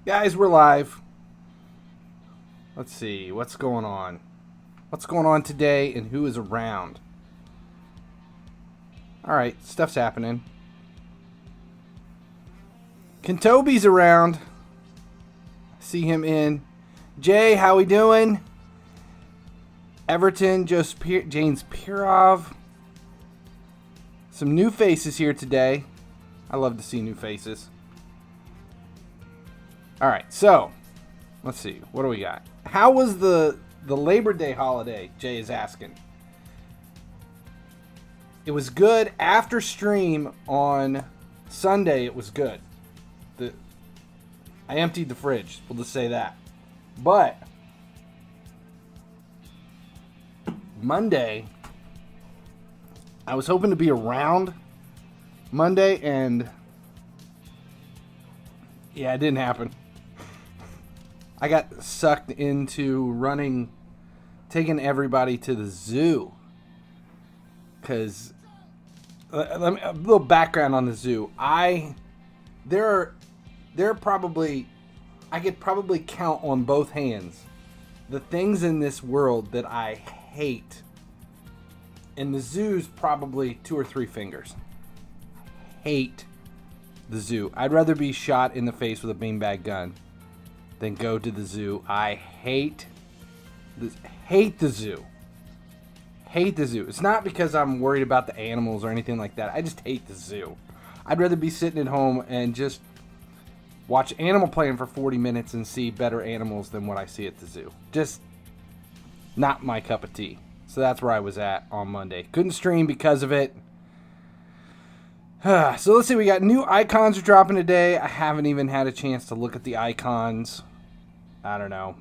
Guys, we're live. Let's see what's going on. What's going on today and who is around? Alright, stuff's happening. Kentobi's around. See him in. Jay, how we doing? Everton, James Pirov. Some new faces here today. I love to see new faces. Alright, so let's see. What do we got? How was the Labor Day holiday? Jay is asking. It was good after stream on Sunday. It was good. I emptied the fridge. We'll just say that. But Monday, I was hoping to be around Monday, and yeah, it didn't happen. I got sucked into taking everybody to the zoo. Because, a little background on the zoo. I could probably count on both hands the things in this world that I hate. And the zoo's probably 2 or 3 fingers. Hate the zoo. I'd rather be shot in the face with a beanbag gun than go to the zoo. I hate the zoo. Hate the zoo. It's not because I'm worried about the animals or anything like that. I just hate the zoo. I'd rather be sitting at home and just watch Animal Planet for 40 minutes and see better animals than what I see at the zoo. Just not my cup of tea. So that's where I was at on Monday. Couldn't stream because of it. So let's see. We got new icons are dropping today. I haven't even had a chance to look at the icons. I don't know.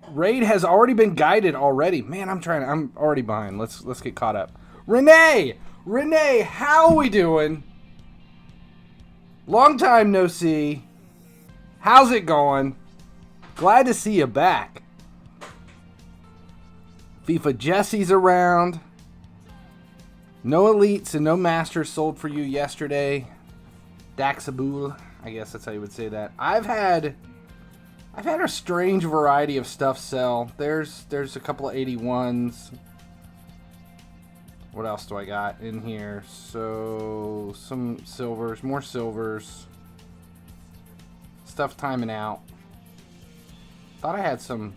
Raid has already been guided already. Man, I'm already behind. Let's get caught up. Renee, how we doing? Long time no see. How's it going? Glad to see you back. FIFA Jesse's around. No elites and no masters sold for you yesterday. Daxabul, I guess that's how you would say that. I've had a strange variety of stuff sell. There's a couple of 81s. What else do I got in here? So some silvers, more silvers. Stuff timing out. Thought I had some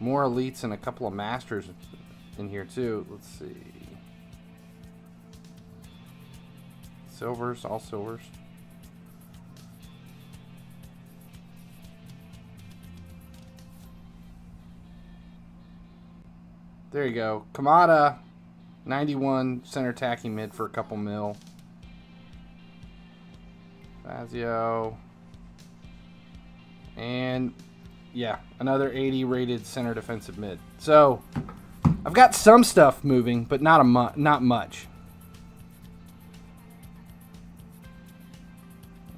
more elites and a couple of masters in here too. Let's see. Silvers, all silvers. There you go. Kamada, 91, center attacking mid for a couple mil. Fazio. And, yeah, another 80 rated center defensive mid. So, I've got some stuff moving, but not much.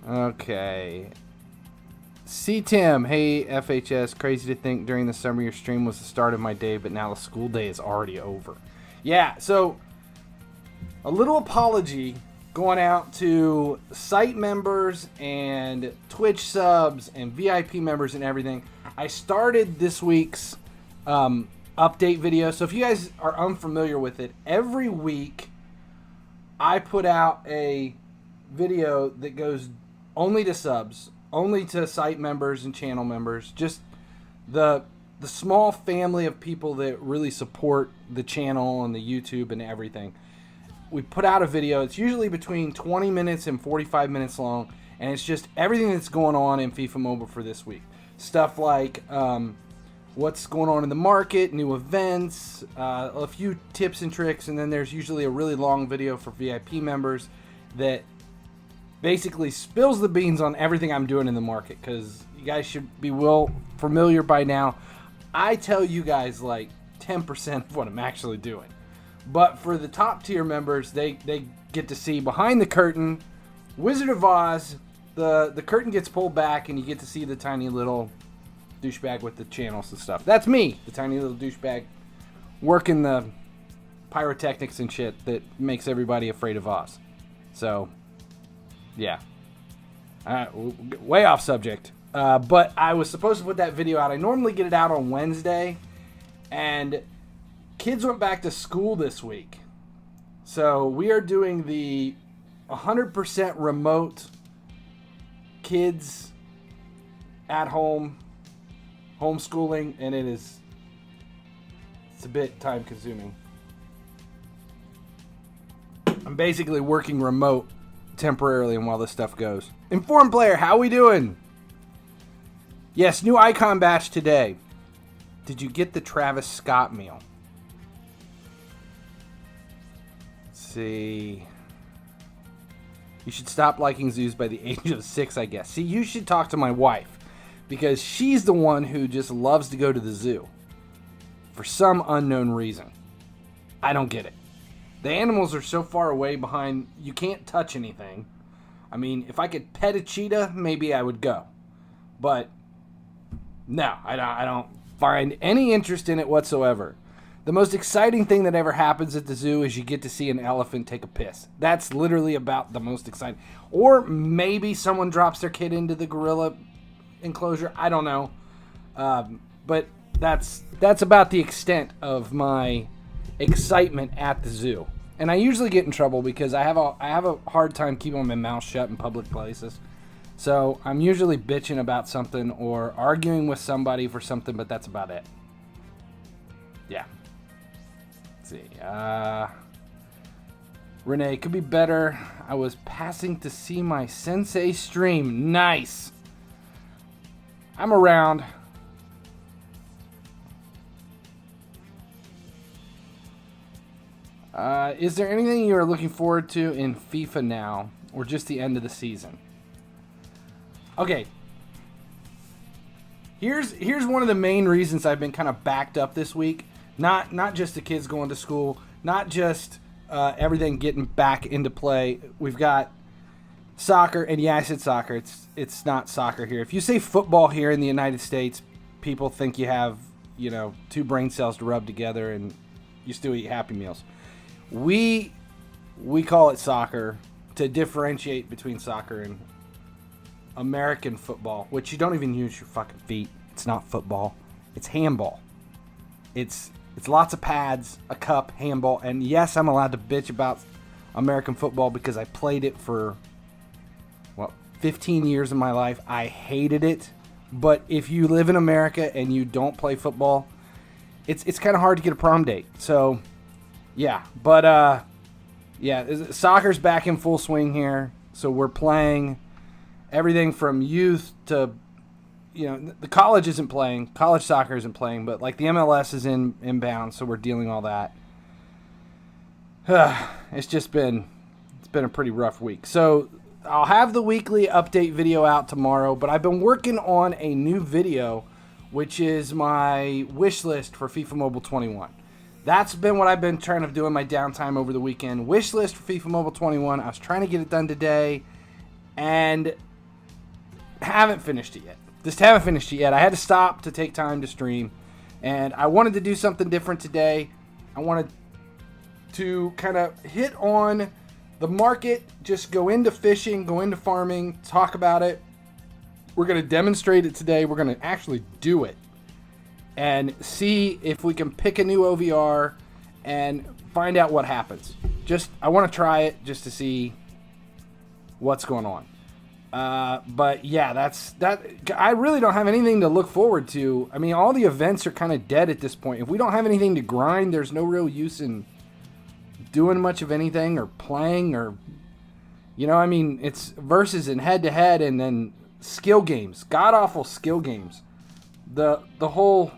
Okay. C-Tim, hey FHS, crazy to think during the summer your stream was the start of my day, but now the school day is already over. Yeah, so a little apology going out to site members and Twitch subs and VIP members and everything. I started this week's update video, so if you guys are unfamiliar with it, every week I put out a video that goes only to subs, only to site members and channel members, just the small family of people that really support the channel and the YouTube and everything. We put out a video. It's usually between 20 minutes and 45 minutes long, and it's just everything that's going on in FIFA Mobile for this week. Stuff like what's going on in the market, new events, a few tips and tricks, and then there's usually a really long video for VIP members that basically spills the beans on everything I'm doing in the market, because you guys should be well familiar by now. I tell you guys like 10% of what I'm actually doing. But for the top tier members, they get to see behind the curtain. Wizard of Oz, the curtain gets pulled back and you get to see the tiny little douchebag with the channels and stuff. That's me, the tiny little douchebag working the pyrotechnics and shit that makes everybody afraid of Oz. So, yeah. Way off subject. But I was supposed to put that video out. I normally get it out on Wednesday. And kids went back to school this week. So we are doing the 100% remote kids at home homeschooling, and it's a bit time consuming. I'm basically working remote temporarily and while this stuff goes. Informed player, how we doing? Yes, new icon batch today. Did you get the Travis Scott meal? Let's see. You should stop liking zoos by the age of 6, I guess. See, you should talk to my wife, because she's the one who just loves to go to the zoo for some unknown reason. I don't get it. The animals are so far away behind, you can't touch anything. I mean, if I could pet a cheetah, maybe I would go. But no, I don't find any interest in it whatsoever. The most exciting thing that ever happens at the zoo is you get to see an elephant take a piss. That's literally about the most exciting. Or maybe someone drops their kid into the gorilla enclosure. I don't know. But that's about the extent of my excitement at the zoo. And I usually get in trouble because I have a hard time keeping my mouth shut in public places. So I'm usually bitching about something or arguing with somebody for something, but that's about it. Yeah. Let's see. Renee, could be better. I was passing to see my sensei stream. Nice. I'm around. Is there anything you are looking forward to in FIFA now, or just the end of the season? Okay. Here's one of the main reasons I've been kind of backed up this week. Not just the kids going to school, not just everything getting back into play. We've got soccer, and yeah, I said soccer. It's not soccer here. If you say football here in the United States, people think you have, two brain cells to rub together and you still eat Happy Meals. We call it soccer to differentiate between soccer and American football, which you don't even use your fucking feet. It's not football. It's handball. It's lots of pads, a cup, handball, and yes, I'm allowed to bitch about American football because I played it for 15 years of my life. I hated it. But if you live in America and you don't play football, it's kind of hard to get a prom date. So yeah, but soccer's back in full swing here. So we're playing everything from youth to, the college isn't playing. College soccer isn't playing, but like the MLS is inbound, so we're dealing all that. It's been a pretty rough week. So I'll have the weekly update video out tomorrow, but I've been working on a new video, which is my wish list for FIFA Mobile 21. That's been what I've been trying to do in my downtime over the weekend. Wish list for FIFA Mobile 21. I was trying to get it done today, and haven't finished it yet. Just haven't finished it yet. I had to stop to take time to stream, and I wanted to do something different today. I wanted to kind of hit on the market, just go into fishing, go into farming, talk about it. We're going to demonstrate it today. We're going to actually do it and see if we can pick a new OVR and find out what happens. I want to try it just to see what's going on. But yeah, that. I really don't have anything to look forward to. I mean, all the events are kind of dead at this point. If we don't have anything to grind, there's no real use in doing much of anything or playing or, it's versus and head-to-head and then skill games. God-awful skill games. The whole...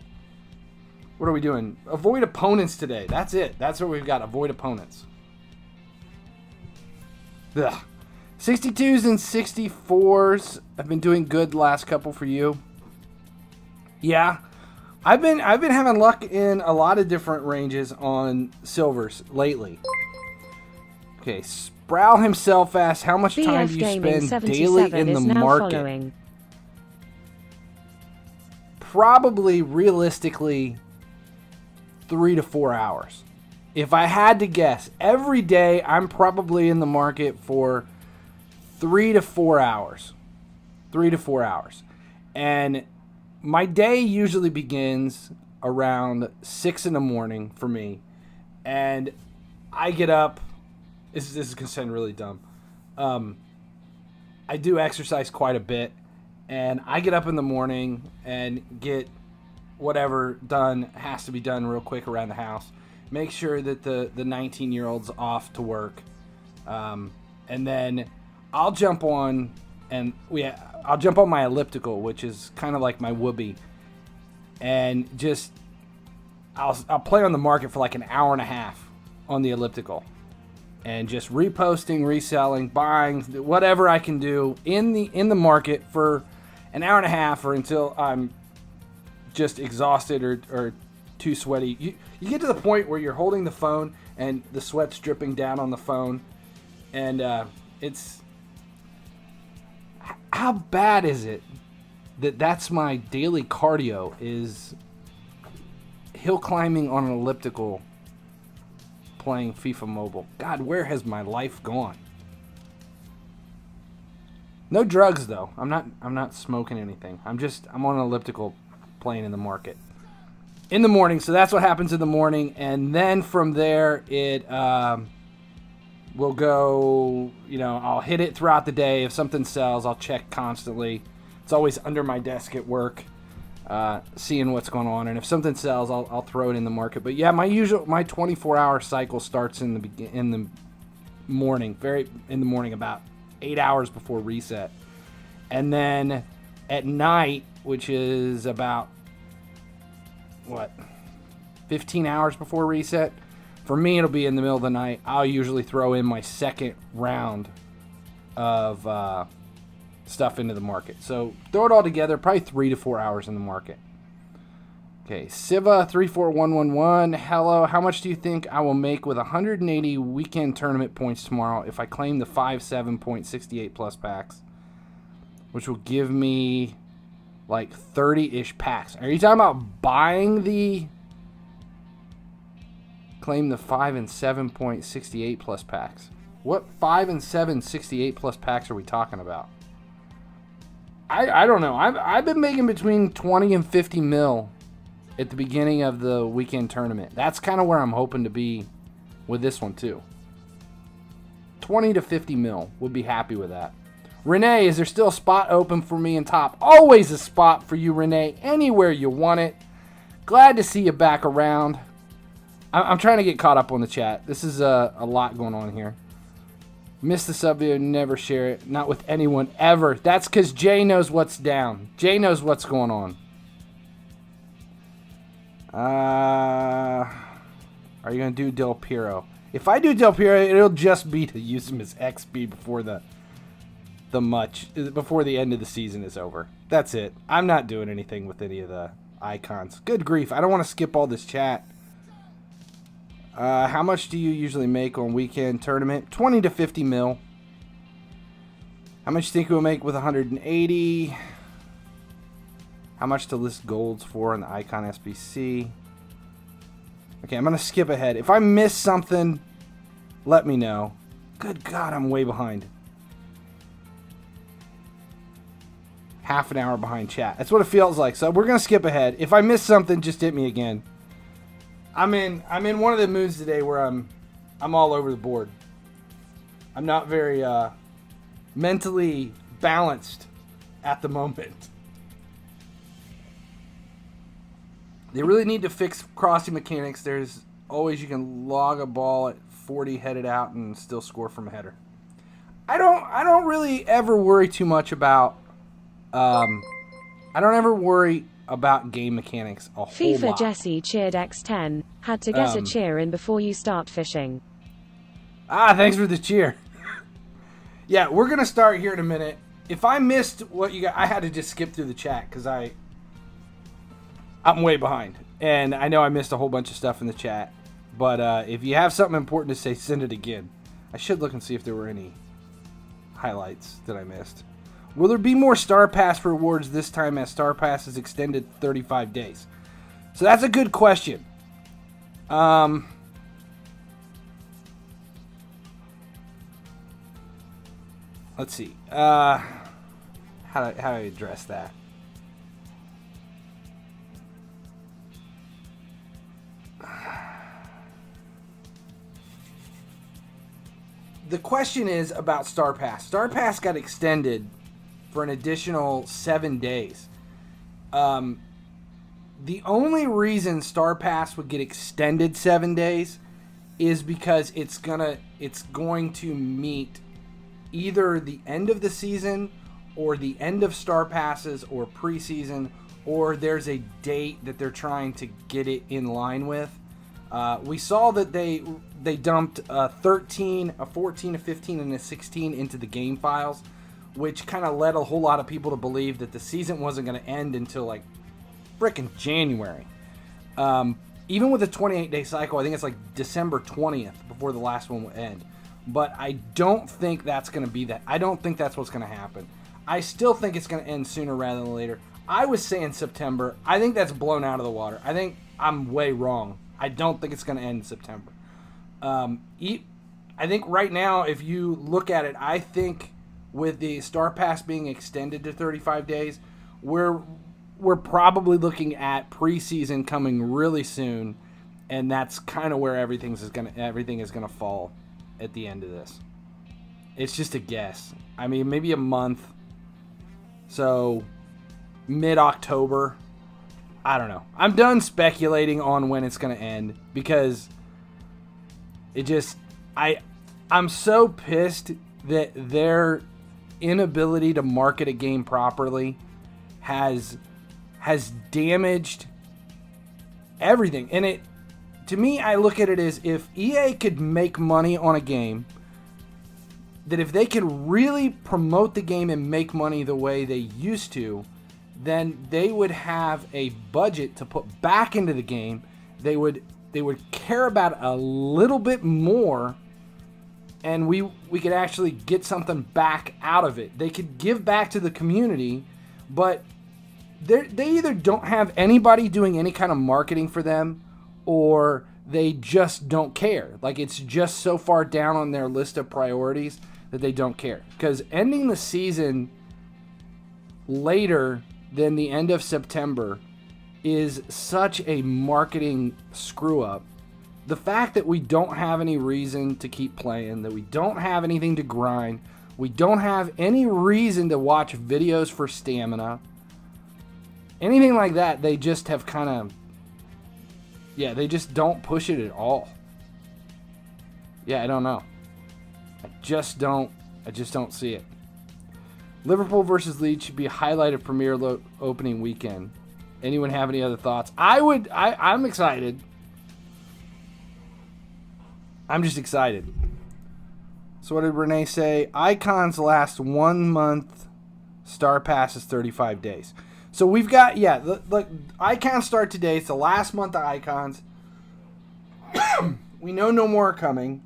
What are we doing? Avoid opponents today. That's it. That's what we've got. Avoid opponents. Ugh. 62s and 64s. I've been doing good the last couple for you. Yeah. I've been having luck in a lot of different ranges on silvers lately. Okay, Sproul himself asks, how much time do you spend daily in the market? Following. Probably, realistically, 3 to 4 hours. If I had to guess, every day I'm probably in the market for 3 to 4 hours. 3 to 4 hours. And my day usually begins around 6 in the morning for me. And I get up. This is going to sound really dumb. I do exercise quite a bit. And I get up in the morning and get whatever done has to be done real quick around the house. Make sure that the 19-year-old's off to work. And then I'll jump on I'll jump on my elliptical, which is kind of like my Whoopee. And just I'll play on the market for like an hour and a half on the elliptical. And just reposting, reselling, buying, whatever I can do in the market for an hour and a half or until I'm just exhausted or too sweaty. You get to the point where you're holding the phone and the sweat's dripping down on the phone. And it's... How bad is it that's my daily cardio is hill climbing on an elliptical playing FIFA Mobile? God, where has my life gone? No drugs though. I'm not smoking anything. I'm on an elliptical playing in the market in the morning. So that's what happens in the morning, and then from there it will go. I'll hit it throughout the day. If something sells, I'll check constantly. It's always under my desk at work, seeing what's going on. And if something sells, I'll throw it in the market. But yeah, my 24-hour cycle starts in the morning, about 8 hours before reset. And then at night, which is about 15 hours before reset. For me, it'll be in the middle of the night. I'll usually throw in my second round of stuff into the market. So throw it all together, probably 3 to 4 hours in the market. Okay, Siva34111. Hello, how much do you think I will make with 180 weekend tournament points tomorrow if I claim the 5.7.68 plus packs, which will give me like 30-ish packs? Are you talking about buying the claim the 5 and 7.68 plus packs? What 5 and 7.68 plus packs are we talking about? I don't know. I've been making between 20 and 50 mil at the beginning of the weekend tournament. That's kind of where I'm hoping to be with this one too. 20 to 50 mil. Would be happy with that. Renee, is there still a spot open for me in top? Always a spot for you, Renee. Anywhere you want it. Glad to see you back around. I'm trying to get caught up on the chat. This is a lot going on here. Miss the sub video, never share it. Not with anyone ever. That's because Jay knows what's down. Jay knows what's going on. Are you going to do Del Piero? If I do Del Piero, it'll just be to use him as XP before before the end of the season is over. That's it. I'm not doing anything with any of the icons. Good grief. I don't want to skip all this chat. How much do you usually make on weekend tournament? 20 to 50 mil. How much do you think we'll make with 180? How much to list golds for on the icon SBC? Okay, I'm going to skip ahead. If I miss something, let me know. Good God, I'm way behind. Half an hour behind chat. That's what it feels like. So we're going to skip ahead. If I miss something, just hit me again. I'm in one of the moods today where I'm all over the board. I'm not very mentally balanced at the moment. They really need to fix crossing mechanics. There's always, you can log a ball at 40 headed out and still score from a header. I don't really ever worry too much about I don't ever worry about game mechanics a whole FIFA lot. Jesse cheered X10. Had to get a cheer in before you start fishing. Thanks for the cheer. Yeah, we're going to start here in a minute. If I missed what you got, I had to just skip through the chat because I'm way behind. And I know I missed a whole bunch of stuff in the chat. But if you have something important to say, send it again. I should look and see if there were any highlights that I missed. Will there be more Star Pass rewards this time as Star Pass is extended 35 days? So that's a good question. Let's see. How how do I address that? The question is about Star Pass. Star Pass got extended for an additional 7 days. The only reason Star Pass would get extended 7 days is because it's going to meet either the end of the season or the end of Star Passes or preseason, or there's a date that they're trying to get it in line with. We saw that they dumped a 13, a 14, a 15, and a 16 into the game files, which kind of led a whole lot of people to believe that the season wasn't going to end until like frickin' January. Even with a 28-day cycle, I think it's like December 20th before the last one will end. But I don't think that's going to be that. I don't think that's what's going to happen. I still think it's going to end sooner rather than later. I was saying September. I think that's blown out of the water. I think I'm way wrong. I don't think it's going to end in September. I think right now, if you look at it, I think with the Star Pass being extended to 35 days, we're probably looking at preseason coming really soon, and that's kind of where everything is gonna fall at the end of this. It's just a guess. I mean, maybe a month. So mid-October. I don't know. I'm done speculating on when it's going to end because I'm so pissed that their inability to market a game properly has damaged everything. And to me, I look at it as if EA could make money on a game, that if they could really promote the game and make money the way they used to, then they would have a budget to put back into the game. They would care about it a little bit more, and we could actually get something back out of it. They could give back to the community, but they either don't have anybody doing any kind of marketing for them, or they just don't care. Like, it's just so far down on their list of priorities that they don't care. Because ending the season later than the end of September is such a marketing screw up. The fact that we don't have any reason to keep playing, that we don't have anything to grind, we don't have any reason to watch videos for stamina, anything like that, they just have kind of, they just don't push it at all. I don't know. I just don't see it. Liverpool versus Leeds should be a highlight of Premier opening weekend. Anyone have any other thoughts? I'm excited. I'm just excited. So what did Renee say? Icons last 1 month. Star Pass is 35 days. So we've got, look, Icons start today. It's the last month of Icons. We know no more are coming.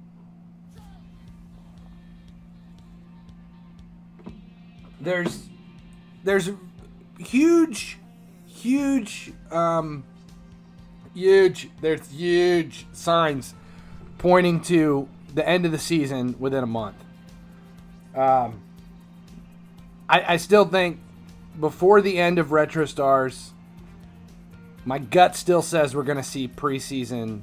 There's huge signs pointing to the end of the season within a month. I still think before the end of Retro Stars, my gut still says we're going to see preseason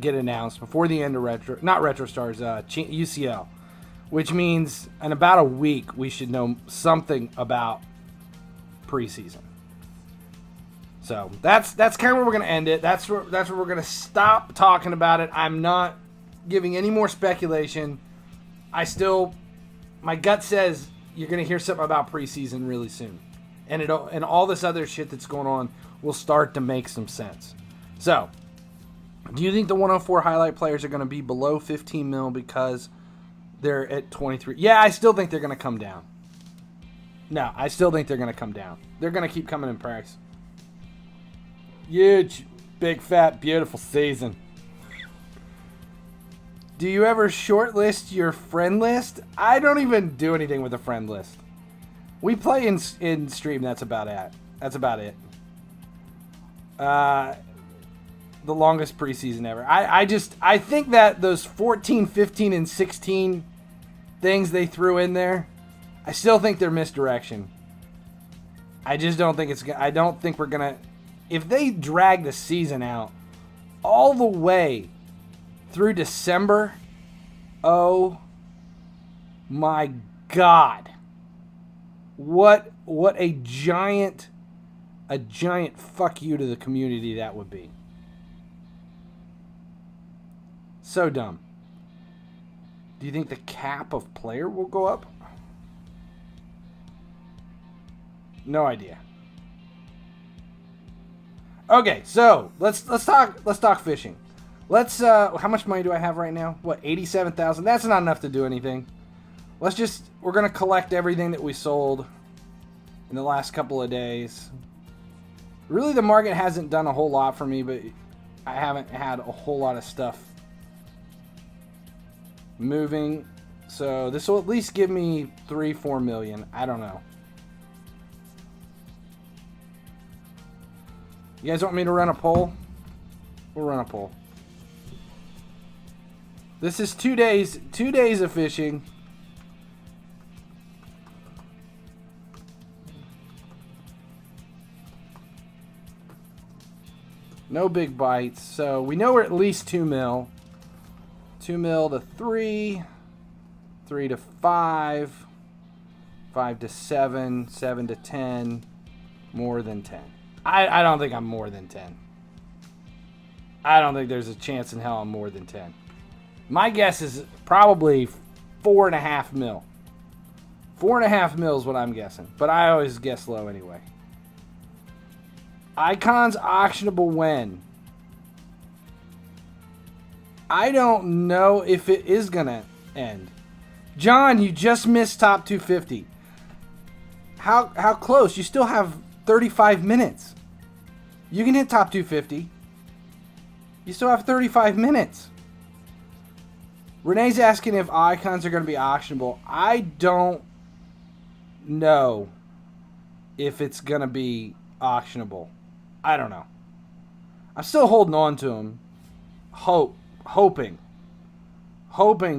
get announced before the end of Retro Stars, UCL. Which means in about a week we should know something about preseason. So that's kind of where we're going to end it. That's where we're going to stop talking about it. I'm not giving any more speculation. My gut says you're going to hear something about preseason really soon, and all this other shit that's going on will start to make some sense. So, do you think the 104 highlight players are going to be below 15 mil because they're at 23? Yeah, I still think they're going to come down. No, I still think they're going to come down. They're going to keep coming in price. Huge, big, fat, beautiful season. Do you ever shortlist your friend list? I don't even do anything with a friend list. We play in stream, that's about it. The longest preseason ever. I think that those 14, 15, and 16 things they threw in there, I still think they're misdirection. I just don't think it's. I don't think we're gonna. If they drag the season out all the way through December, oh my God! What a giant fuck you to the community that would be. So dumb. Do you think the cap of player will go up? No idea. Okay, so let's talk fishing. How much money do I have right now? What, 87,000? That's not enough to do anything. We're gonna collect everything that we sold in the last couple of days. Really, the market hasn't done a whole lot for me, but I haven't had a whole lot of stuff moving. So this will at least give me 3-4 million. I don't know. You guys want me to run a poll? We'll run a poll. This is 2 days of fishing. No big bites. So we know we're at least 2 mil. 2 mil to 3. 3 to 5. 5 to 7. 7 to 10. More than 10. I don't think I'm more than 10. I don't think there's a chance in hell I'm more than 10. My guess is probably 4.5 mil. 4.5 mil is what I'm guessing. But I always guess low anyway. Icons auctionable when? I don't know if it is going to end. John, you just missed top 250. How close? You still have 35 minutes. You can hit top 250. You still have 35 minutes. Renee's asking if icons are going to be auctionable. I don't know if it's going to be auctionable. I don't know. I'm still holding on to them. Hoping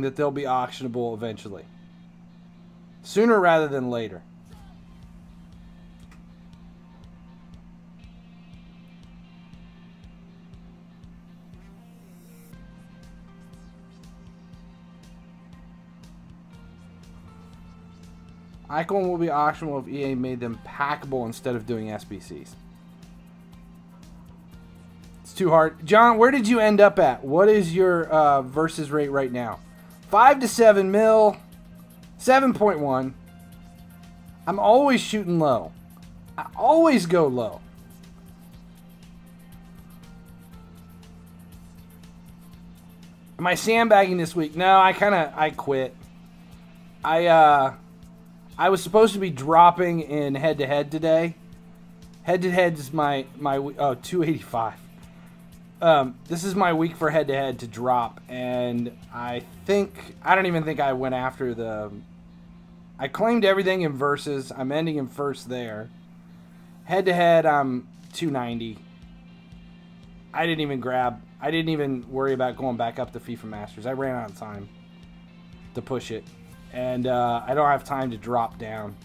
that they'll be auctionable eventually. Sooner rather than later. Icon will be auctionable if EA made them packable instead of doing SBCs. It's too hard. John, where did you end up at? What is your versus rate right now? 5 to 7 mil. 7.1. I'm always shooting low. I always go low. Am I sandbagging this week? No, I quit. I was supposed to be dropping in head-to-head today. Head-to-head is my 285. This is my week for head-to-head to drop, and I don't even think I went after I claimed everything in versus. I'm ending in first there. Head-to-head, I'm 290. I didn't even worry about going back up to FIFA Masters. I ran out of time to push it. And I don't have time to drop down.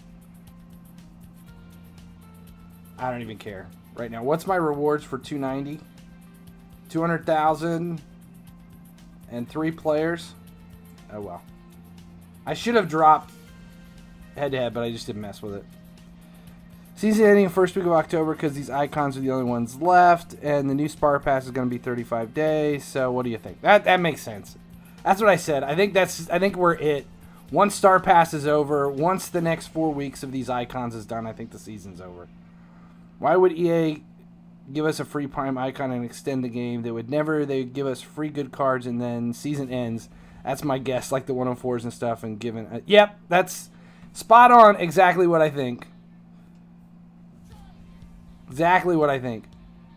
I don't even care right now. What's my rewards for 290? 200,000 and 3 players. Oh well. I should have dropped head-to-head, but I just didn't mess with it. Season ending first week of October because these icons are the only ones left, and the new Spark Pass is going to be 35 days. So what do you think? That makes sense. That's what I said. I think we're it. Once Star Pass is over, once the next 4 weeks of these icons is done, I think the season's over. Why would EA give us a free Prime icon and extend the game? They would give us free good cards and then season ends. That's my guess, like the 104s and stuff. And yep, that's spot on. Exactly what I think. Exactly what I think.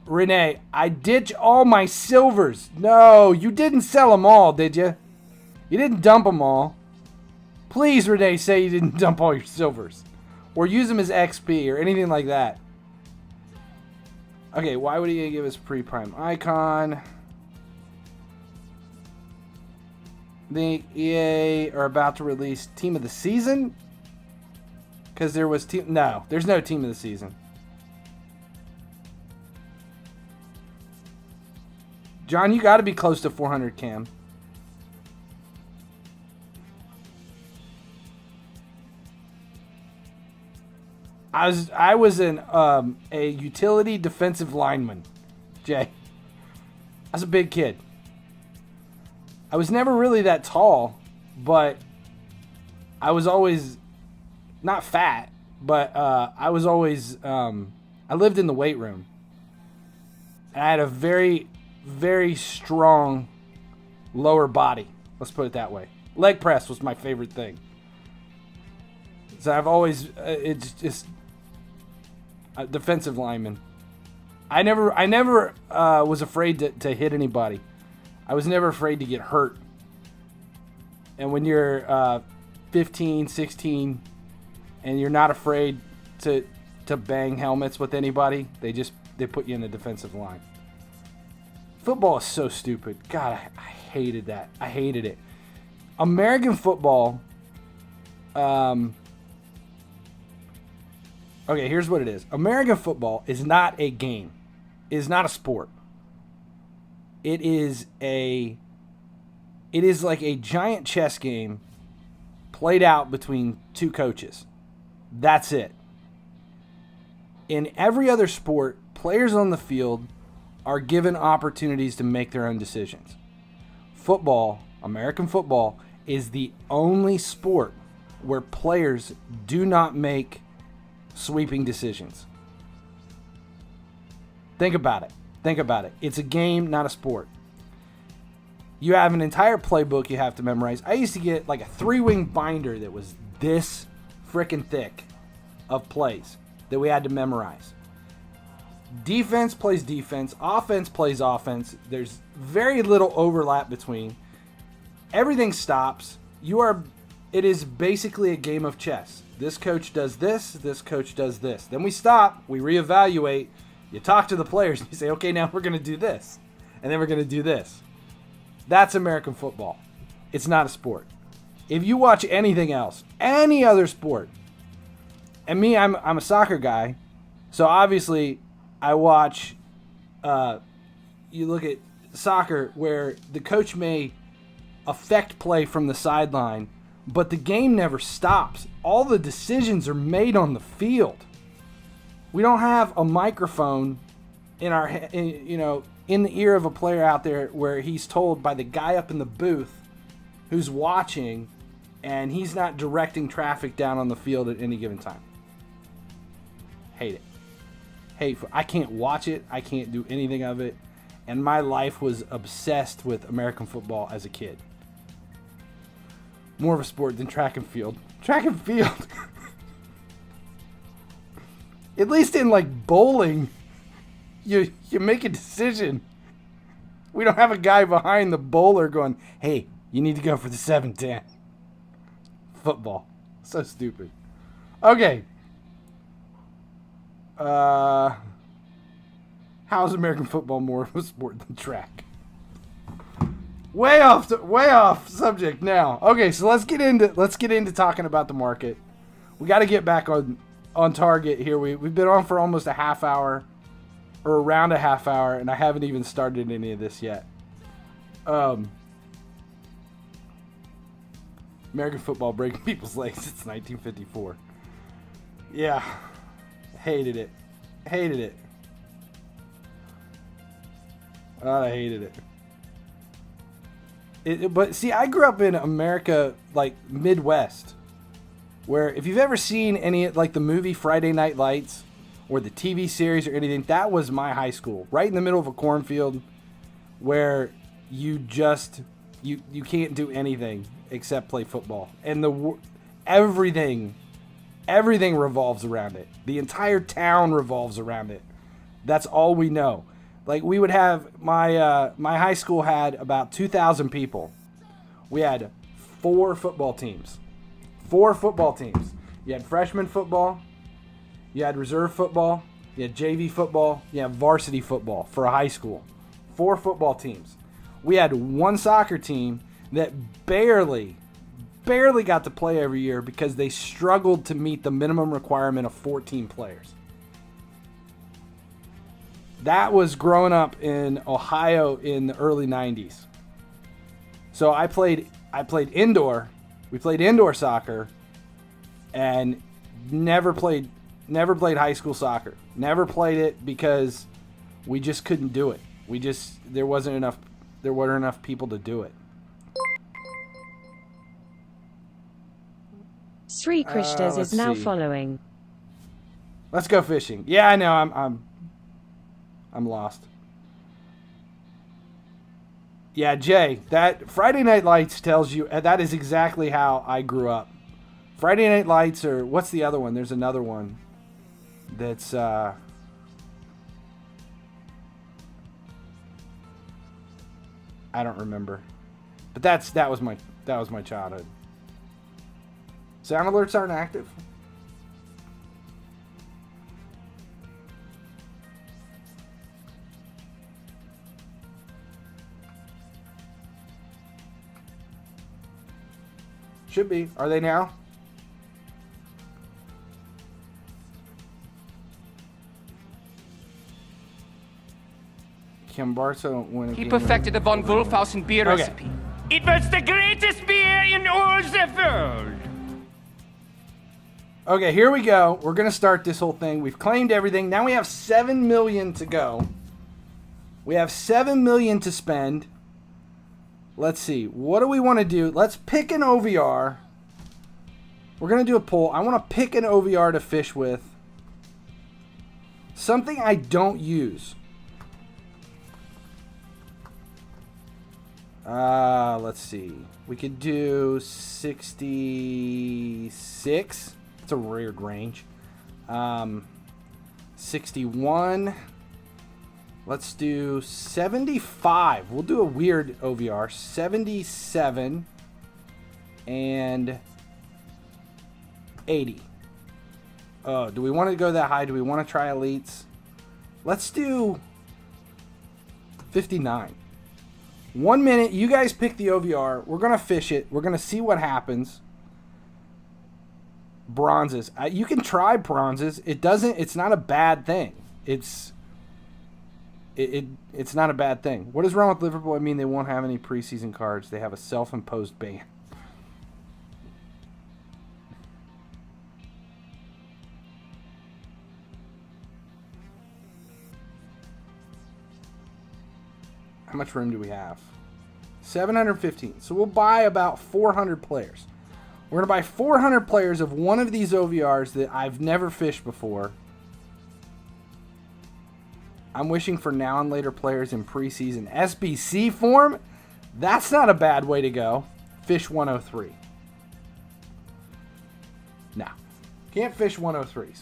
Renee, I ditch all my silvers. No, you didn't sell them all, did you? You didn't dump them all. Please, Renee, say you didn't dump all your silvers. Or use them as XP or anything like that. Okay, why would EA give us pre-prime icon? The EA are about to release Team of the Season? Because there was team. No, there's no team of the season. John, you got to be close to 400, Cam. I was a utility defensive lineman, Jay. I was a big kid. I was never really that tall, but I was always not fat, but I was always I lived in the weight room. And I had a very, very strong lower body. Let's put it that way. Leg press was my favorite thing. So I've always it's just a defensive lineman. I never was afraid to hit anybody. I was never afraid to get hurt. And when you're 15, 16, and you're not afraid to bang helmets with anybody, they put you in the defensive line. Football is so stupid. God, I hated that. I hated it. American football. Okay, here's what it is. American football is not a game. It is not a sport. It is like a giant chess game played out between two coaches. That's it. In every other sport, players on the field are given opportunities to make their own decisions. Football, American football, is the only sport where players do not make sweeping decisions. Think about it. It's a game, not a sport. You have an entire playbook you have to memorize. I used to get like a 3-wing binder that was this freaking thick of plays that we had to memorize. Defense plays defense. Offense plays offense. There's very little overlap between. Everything stops. It is basically a game of chess. This coach does this. This coach does this. Then we stop. We reevaluate. You talk to the players. And you say, okay, now we're going to do this. And then we're going to do this. That's American football. It's not a sport. If you watch anything else, any other sport, and me, I'm a soccer guy, so obviously I watch, you look at soccer where the coach may affect play from the sideline, but the game never stops. All the decisions are made on the field. We don't have a microphone in the ear of a player out there where he's told by the guy up in the booth who's watching, and he's not directing traffic down on the field at any given time. Hate it. I can't watch it. I can't do anything of it. And my life was obsessed with American football as a kid. More of a sport than track and field. Track and field. At least in like bowling, you make a decision. We don't have a guy behind the bowler going, hey, you need to go for the 7-10. Football. So stupid. Okay. How is American football more of a sport than track? Way off subject now. Okay, so let's get into talking about the market. We got to get back on target here. We've been on for almost a half hour, or around a half hour, and I haven't even started any of this yet. American football breaking people's legs since 1954. Yeah, hated it. I hated it. But see, I grew up in America, like Midwest, where if you've ever seen any, like the movie Friday Night Lights or the TV series or anything, that was my high school, right in the middle of a cornfield where you can't do anything except play football. And everything revolves around it. The entire town revolves around it. That's all we know. Like we would have my high school had about 2,000 people. We had 4 football teams. 4 football teams. You had freshman football, you had reserve football, you had JV football, you had varsity football for a high school. 4 football teams. We had 1 soccer team that barely barely got to play every year because they struggled to meet the minimum requirement of 14 players. That was growing up in Ohio in the early 90s. So I played indoor. We played indoor soccer and never played high school soccer. Never played it because we just couldn't do it. There weren't enough people to do it. Sri Krishnas is now following. Let's go fishing. Yeah, I know. I'm lost. Yeah, Jay, that Friday Night Lights tells you that is exactly how I grew up. Friday Night Lights, or what's the other one? There's another one that's I don't remember. But that was my childhood. Sound alerts aren't active. Should be. Are they now? Kim Barca win a He game. perfected the von Wolfhausen beer recipe. It was the greatest beer in all the world. Okay, here we go. We're going to start this whole thing. We've claimed everything. Now we have 7 million to go. We have 7 million to spend. Let's see. What do we want to do? Let's pick an OVR. We're going to do a poll. I want to pick an OVR to fish with. Something I don't use. Let's see. We could do 66. It's a weird range. 61. Let's do 75. We'll do a weird OVR. 77 and 80. Oh, do we want to go that high? Do we want to try elites? Let's do 59. 1 minute. You guys pick the OVR. We're going to fish it. We're going to see what happens. Bronzes. You can try bronzes. It's not a bad thing. It's not a bad thing. What is wrong with Liverpool? I mean, they won't have any preseason cards. They have a self-imposed ban. How much room do we have? 715. So we'll buy about 400 players. We're going to buy 400 players of one of these OVRs that I've never fished before. I'm wishing for now and later players in preseason SBC form. That's not a bad way to go. Fish 103. No. Can't fish 103s.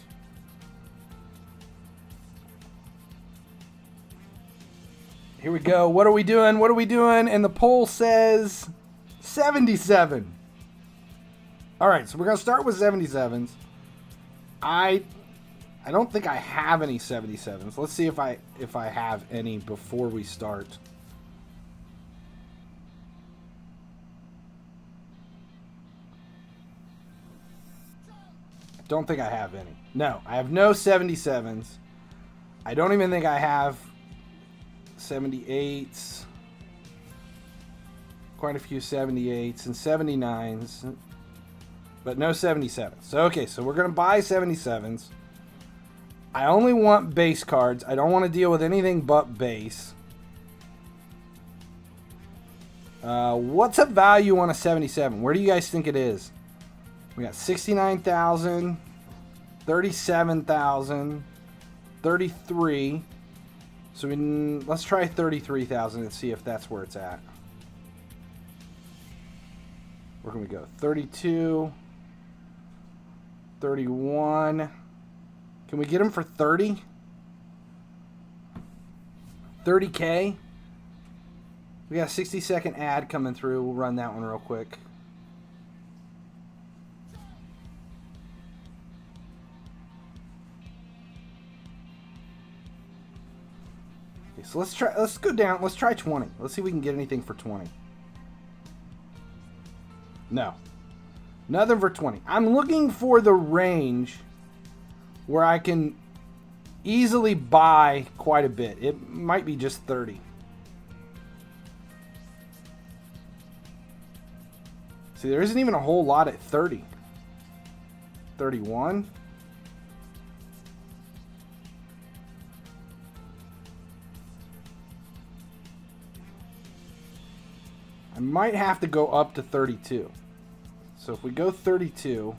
Here we go. What are we doing? What are we doing? And the poll says 77. All right, so we're going to start with 77s. I don't think I have any 77s. Let's see if I have any before we start. Don't think I have any. No, I have no 77s. I don't even think I have 78s. Quite a few 78s and 79s. But no 77s. So, okay, so we're going to buy 77s. I only want base cards. I don't want to deal with anything but base. What's a value on a 77? Where do you guys think it is? We got 69,000, 37,000, 33. So let's try 33,000 and see if that's where it's at. Where can we go? 32, 31. Can we get them for 30? 30K? We got a 60-second ad coming through. We'll run that one real quick. Okay, so let's go down. Let's try 20. Let's see if we can get anything for 20. No. Nothing for 20. I'm looking for the range where I can easily buy quite a bit. It might be just 30. See, there isn't even a whole lot at 30. 31. I might have to go up to 32. So if we go 32,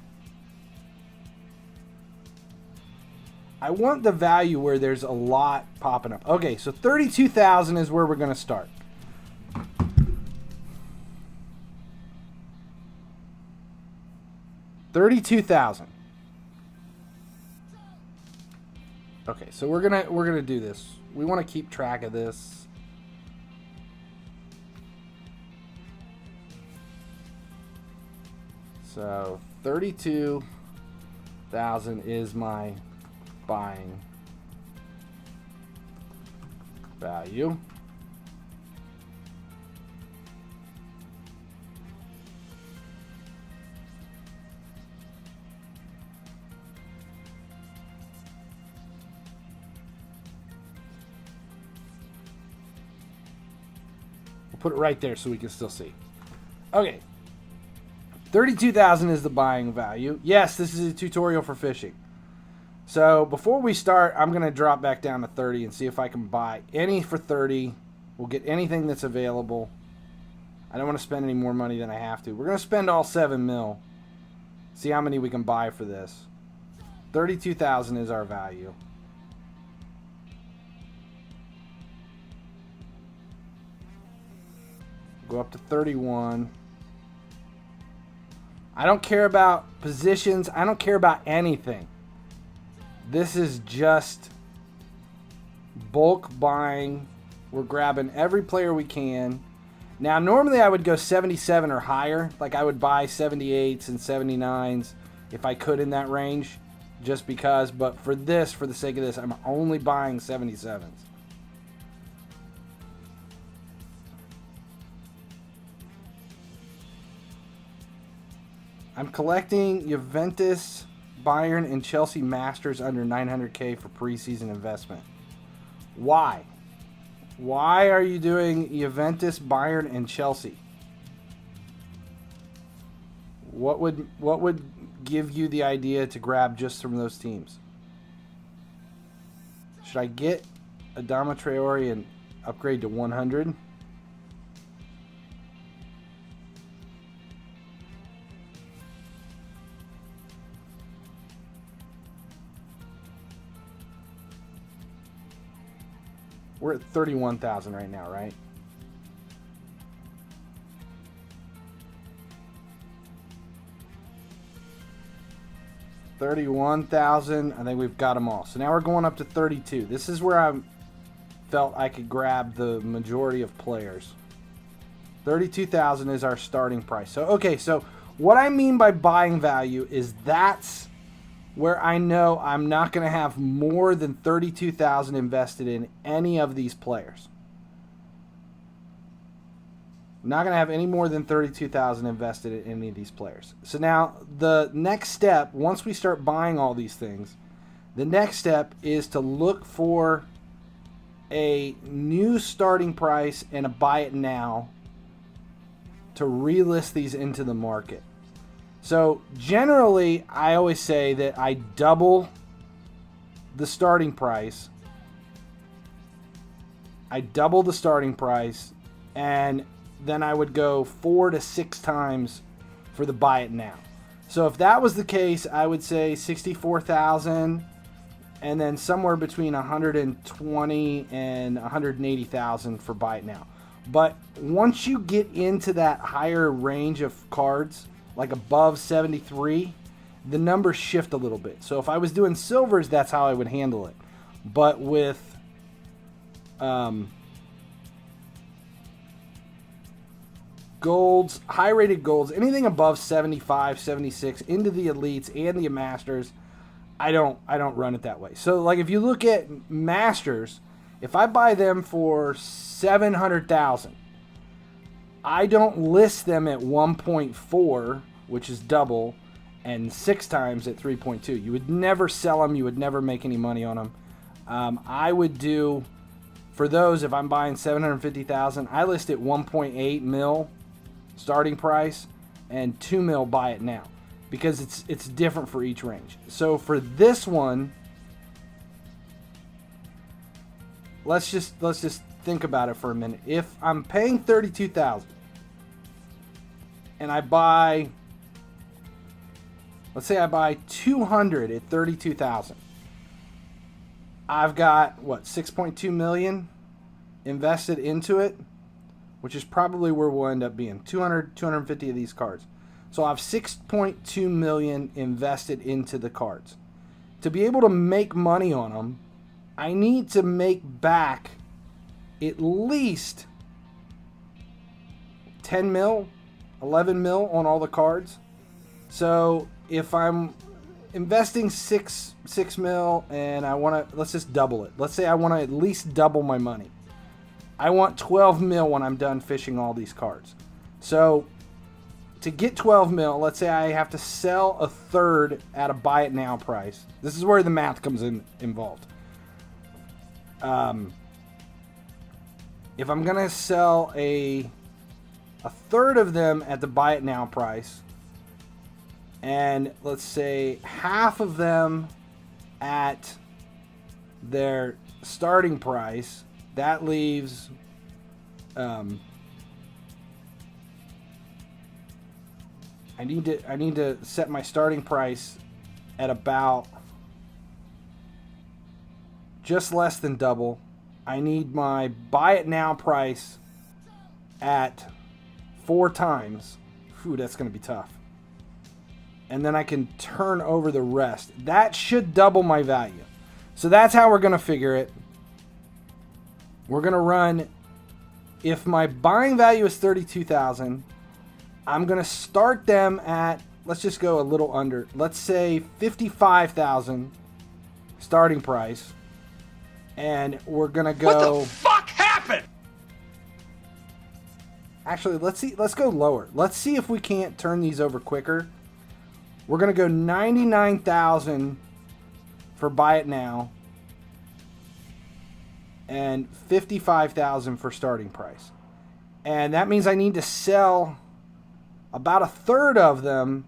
I want the value where there's a lot popping up. Okay, so 32,000 is where we're going to start. $32,000. Okay, so we're gonna do this. We want to keep track of this. So 32,000 is my buying value. We'll put it right there so we can still see. Okay. 32,000 is the buying value. Yes, this is a tutorial for fishing. So before we start, I'm going to drop back down to 30 and see if I can buy any for 30. We'll get anything that's available. I don't want to spend any more money than I have to. We're going to spend all 7 mil. See how many we can buy for this. 32,000 is our value. Go up to 31. I don't care about positions. I don't care about anything. This is just bulk buying. We're grabbing every player we can. Now, normally I would go 77 or higher. Like I would buy 78s and 79s if I could in that range. Just because. But for this, for the sake of this, I'm only buying 77s. I'm collecting Juventus, Bayern, and Chelsea Masters under 900K for preseason investment. Why? Why are you doing Juventus, Bayern, and Chelsea? What would give you the idea to grab just from those teams? Should I get Adama Traore and upgrade to 100? We're at 31,000 right now, right? $31,000. I think we've got them all. So now we're going up to 32. This is where I felt I could grab the majority of players. 32,000 is our starting price. So okay, so what I mean by buying value is that's where I know I'm not going to have more than 32,000 invested in any of these players. I'm not going to have any more than 32,000 invested in any of these players. So now the next step, once we start buying all these things, the next step is to look for a new starting price and a buy it now to relist these into the market. So generally, I always say that I double the starting price. I double the starting price, and then I would go 4 to 6 times for the buy it now. So if that was the case, I would say 64,000, and then somewhere between 120 and 180,000 for buy it now. But once you get into that higher range of cards, like above 73, the numbers shift a little bit. So if I was doing silvers, that's how I would handle it. But with golds, high rated golds, anything above 75, 76 into the elites and the masters, I don't run it that way. So like if you look at masters, if I buy them for 700,000, I don't list them at 1.4 which is double, and 6 times at 3.2. You would never sell them. You would never make any money on them. I would do, for those, if I'm buying 750,000, I list at 1.8 mil starting price and 2 mil buy it now, because it's different for each range. So for this one, let's just think about it for a minute. If I'm paying 32,000 and I buy, let's say I buy 200 at 32,000, I've got what, 6.2 million invested into it, which is probably where we'll end up being. 250 of these cards. So I have 6.2 million invested into the cards. To be able to make money on them, I need to make back at least 10 mil, 11 mil on all the cards. So if I'm investing 6 mil and I want to, let's just double it. Let's say I want to at least double my money. I want 12 mil when I'm done fishing all these cards. So to get 12 mil, let's say I have to sell a third at a buy it now price. This is where the math comes involved. If I'm gonna sell a third of them at the buy it now price, and let's say half of them at their starting price, that leaves I need to set my starting price at about just less than double. I need my buy it now price at 4 times. Whew, that's going to be tough. And then I can turn over the rest. That should double my value. So that's how we're going to figure it. We're going to run, if my buying value is 32,000, I'm going to start them at, let's just go a little under, let's say 55,000 starting price. And we're going to go... What the fuck happened? Actually, let's go lower. Let's see if we can't turn these over quicker. We're going to go 99,000 for buy it now. And 55,000 for starting price. And that means I need to sell about a third of them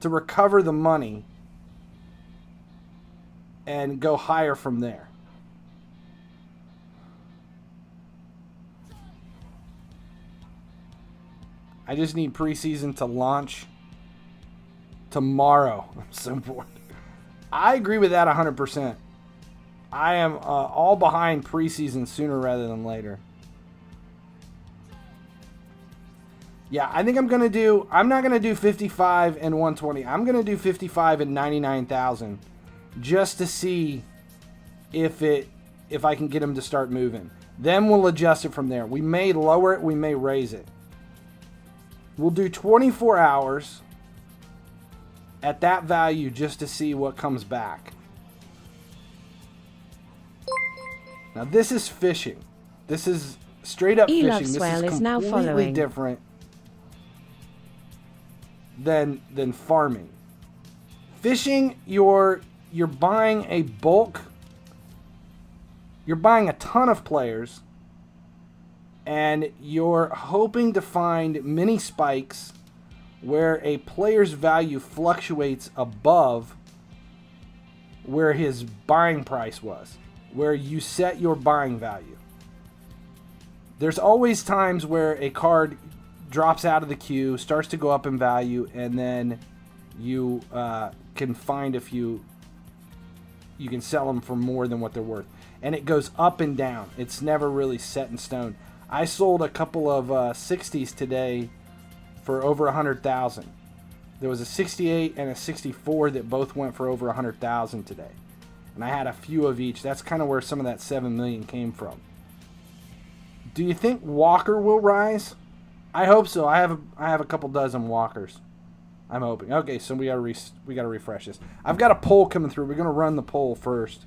to recover the money and go higher from there. I just need preseason to launch tomorrow. I'm so bored. I agree with that 100%. I am all behind preseason sooner rather than later. Yeah, I think I'm not going to do 55 and 120. I'm going to do 55 and 99,000 just to see if I can get them to start moving. Then we'll adjust it from there. We may lower it, we may raise it. We'll do 24 hours at that value just to see what comes back. Now this is fishing. This is straight up fishing. This is now completely following. different than farming. Fishing, you're buying a bulk. You're buying a ton of players. And you're hoping to find mini spikes where a player's value fluctuates above where his buying price was, where you set your buying value. There's always times where a card drops out of the queue, starts to go up in value, and then you can find if you can sell them for more than what they're worth. And it goes up and down. It's never really set in stone. I sold a couple of 60s today for over 100,000. There was a 68 and a 64 that both went for over 100,000 today. And I had a few of each. That's kind of where some of that 7 million came from. Do you think Walker will rise? I hope so. I have a couple dozen Walkers. I'm hoping. Okay, so we gotta refresh this. I've got a poll coming through. We're gonna run the poll first.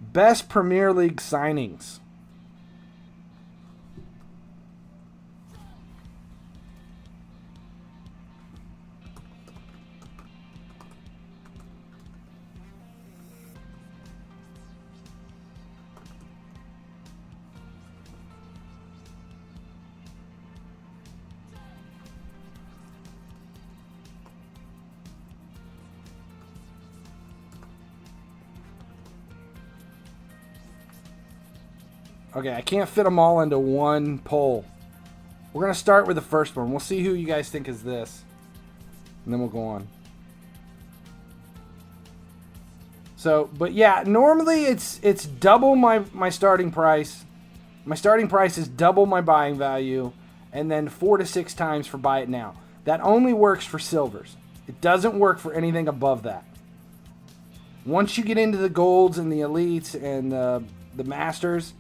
Best Premier League signings. Okay, I can't fit them all into one poll. We're going to start with the first one. We'll see who you guys think is this. And then we'll go on. So, but yeah, normally it's double my starting price. My starting price is double my buying value. And then 4 to 6 times for buy it now. That only works for silvers. It doesn't work for anything above that. Once you get into the golds and the elites and the masters,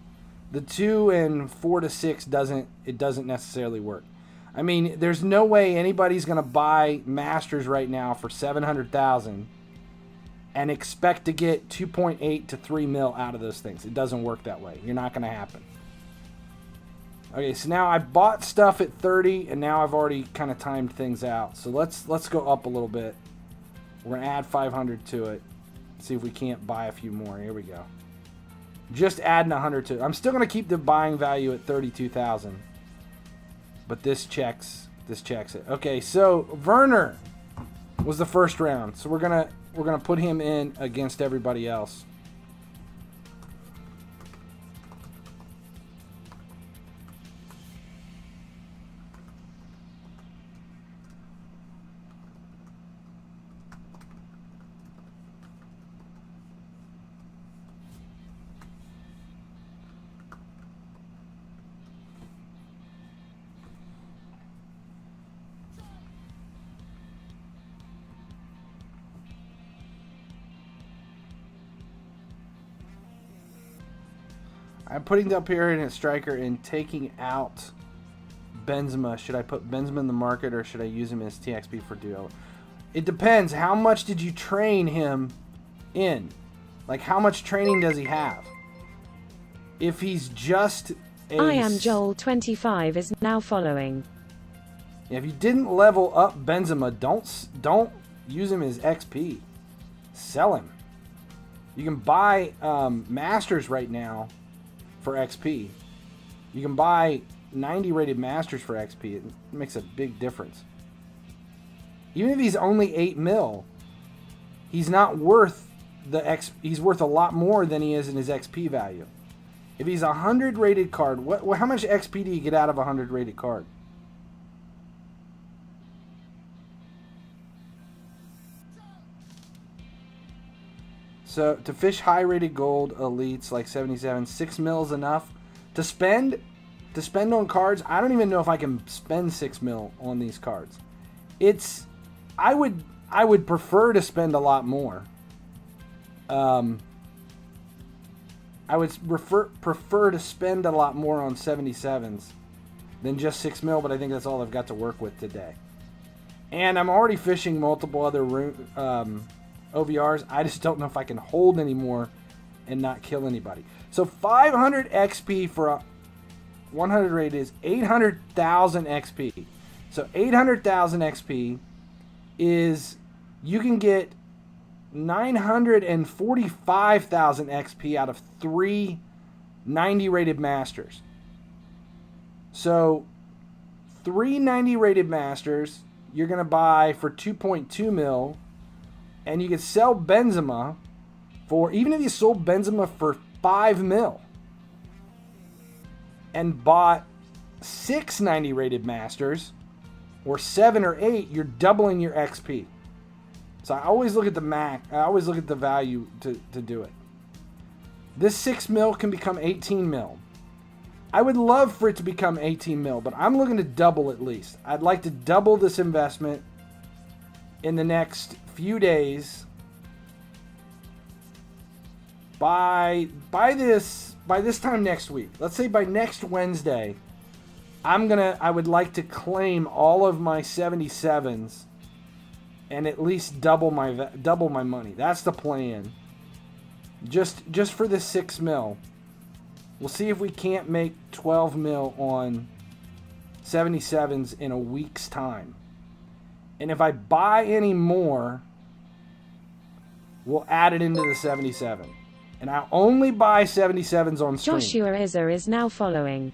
the 2 and 4 to 6 doesn't necessarily work. I mean, there's no way anybody's going to buy masters right now for 700,000 and expect to get 2.8 to 3 mil out of those things. It doesn't work that way. You're not going to happen. Okay, so now I bought stuff at 30 and now I've already kind of timed things out. So let's go up a little bit. We're going to add 500 to it. See if we can't buy a few more. Here we go. Just adding 100 to it. I'm still going to keep the buying value at 32,000. But this checks it. Okay, so Werner was the first round. So we're going to put him in against everybody else. I'm putting up here in a striker and taking out Benzema. Should I put Benzema in the market or should I use him as TXP for duo? It depends. How much did you train him in? Like, how much training does he have? If he's just a... I am Joel25 is now following. If you didn't level up Benzema, don't use him as XP. Sell him. You can buy Masters right now for XP. You can buy 90 rated Masters for XP. It makes a big difference. Even if he's only 8 mil, he's not worth the X. He's worth a lot more than he is in his XP value. If he's a 100 rated card, how much XP do you get out of a 100 rated card? So to fish high rated gold elites like 77, 6 mil is enough to spend on cards. I don't even know if I can spend 6 mil on these cards. I would prefer to spend a lot more. I would prefer to spend a lot more on 77s than just 6 mil, but I think that's all I've got to work with today. And I'm already fishing multiple other OVRs. I just don't know if I can hold anymore and not kill anybody. So 500 XP for a 100 rate is 800,000 XP. So 800,000 XP is, you can get 945,000 XP out of 3 90 rated masters. So 3 90 rated masters you're going to buy for 2.2 mil, and you could sell Benzema for, even if you sold Benzema for 5 mil and bought 6 90 rated masters or 7 or 8, you're doubling your XP. So I always look at the I always look at the value to do it. This 6 mil can become 18 mil. I would love for it to become 18 mil, but I'm looking to double at least. I'd like to double this investment in the next few days. By this time next week. Let's say by next Wednesday, I would like to claim all of my 77s and at least double my money. That's the plan. Just for this 6 mil. We'll see if we can't make 12 mil on 77s in a week's time. And if I buy any more, we'll add it into the 77. And I'll only buy 77s on stream. Joshua Izzer is now following.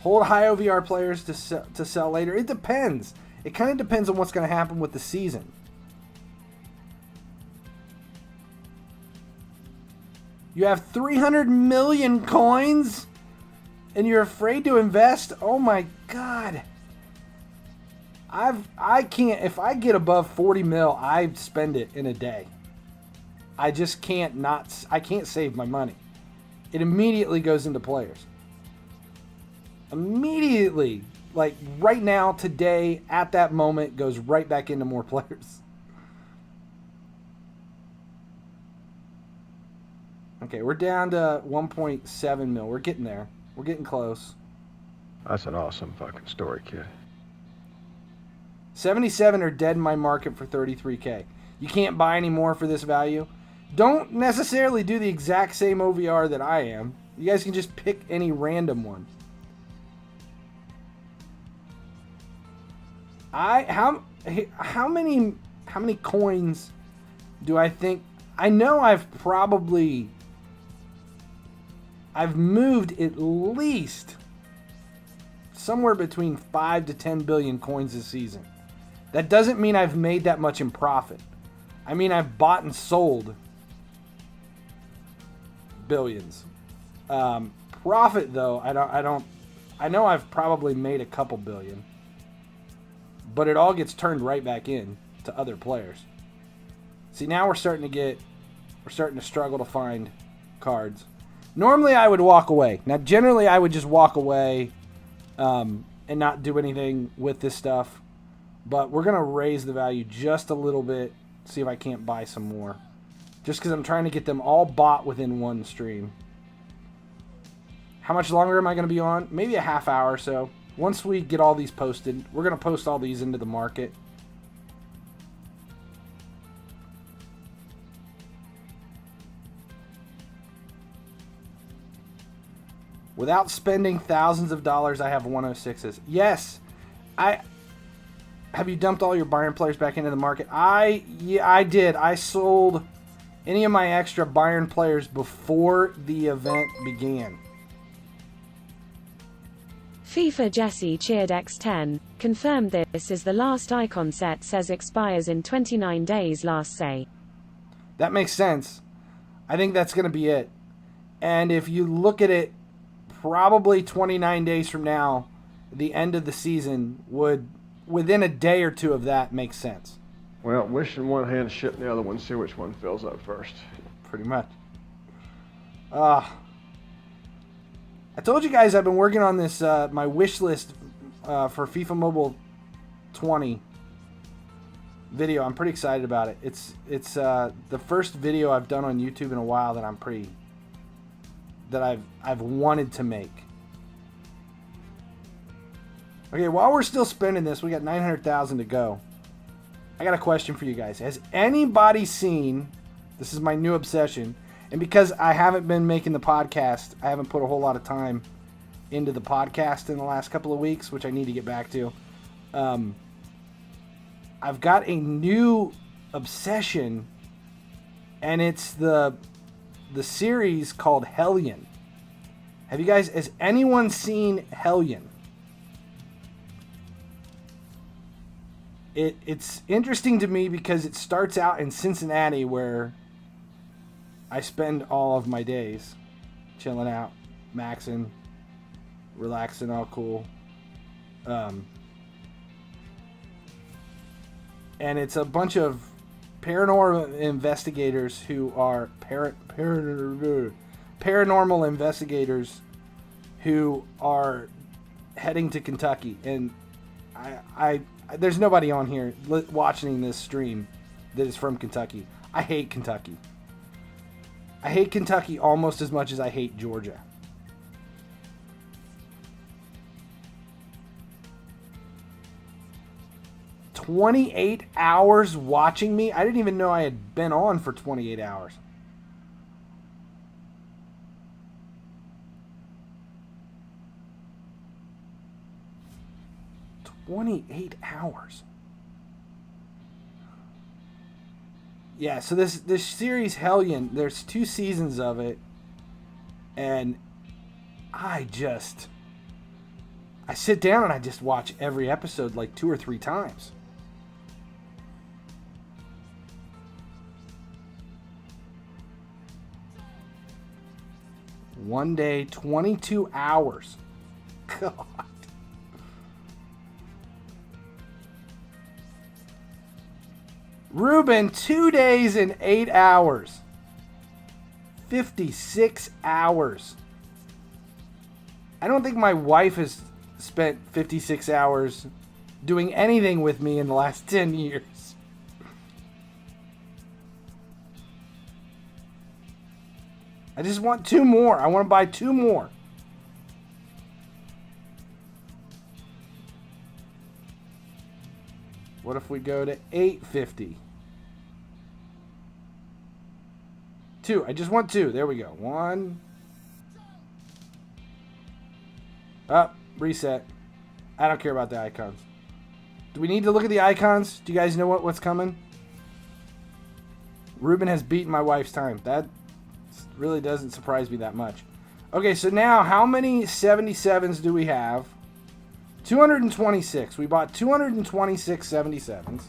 Hold high OVR players to sell later. It depends. It kind of depends on what's going to happen with the season. You have 300 million coins and you're afraid to invest? Oh my God. I can't, if I get above 40 mil, I spend it in a day. I just can't I can't save my money. It immediately goes into players. Immediately. Like right now, today, at that moment, goes right back into more players. Okay, we're down to 1.7 mil. We're getting there. We're getting close. That's an awesome fucking story, kid. 77 are dead in my market for 33K. You can't buy any more for this value. Don't necessarily do the exact same OVR that I am. You guys can just pick any random one. How many coins do I think? I know I've moved at least somewhere between 5 to 10 billion coins this season. That doesn't mean I've made that much in profit. I mean I've bought and sold billions. Profit though, I know I've probably made a couple billion. But it all gets turned right back in to other players. See, now we're starting to struggle to find cards. Normally I would walk away. Now generally I would just walk away and not do anything with this stuff. But we're going to raise the value just a little bit. See if I can't buy some more. Just because I'm trying to get them all bought within one stream. How much longer am I going to be on? Maybe a half hour or so. Once we get all these posted, we're going to post all these into the market. Without spending thousands of dollars, I have 106s. Yes. Have you dumped all your Bayern players back into the market? Yeah, I did. I sold any of my extra Bayern players before the event began. FIFA Jesse cheered X10, confirmed this is the last icon set, says expires in 29 days last say. That makes sense. I think that's going to be it. And if you look at it, probably 29 days from now, the end of the season would, within a day or two of that, make sense. Well, wish in one hand, shit in the other one, see which one fills up first. Pretty much. I told you guys I've been working on this, my wish list for FIFA Mobile 20 video. I'm pretty excited about it. It's the first video I've done on YouTube in a while that I've wanted to make. Okay, while we're still spending this, we got 900,000 to go. I got a question for you guys. Has anybody seen, this is my new obsession, and because I haven't been making the podcast, I haven't put a whole lot of time into the podcast in the last couple of weeks, which I need to get back to. I've got a new obsession, and it's the series called Hellion. Has anyone seen Hellion? It's interesting to me because it starts out in Cincinnati, where I spend all of my days chilling out, maxing, relaxing, all cool. And it's a bunch of paranormal investigators who are paranormal investigators who are heading to Kentucky. And I there's nobody on here watching this stream that is from Kentucky. I hate Kentucky. I hate Kentucky almost as much as I hate Georgia. "28 hours watching me?" I didn't even know I had been on for 28 hours. "28 hours. Yeah, so this series Hellion, there's 2 seasons of it, and I sit down and I just watch every episode like 2 or 3 times. 1 day, 22 hours. God. Ruben, 2 days and 8 hours. 56 hours. I don't think my wife has spent 56 hours doing anything with me in the last 10 years. I just want 2 more. I want to buy 2 more. What if we go to 850? 2. I just want 2. There we go. 1. Up. Reset. I don't care about the icons. Do we need to look at the icons? Do you guys know what's coming? Ruben has beaten my wife's time. That really doesn't surprise me that much. Okay, so now how many 77s do we have? 226. We bought 226 77s.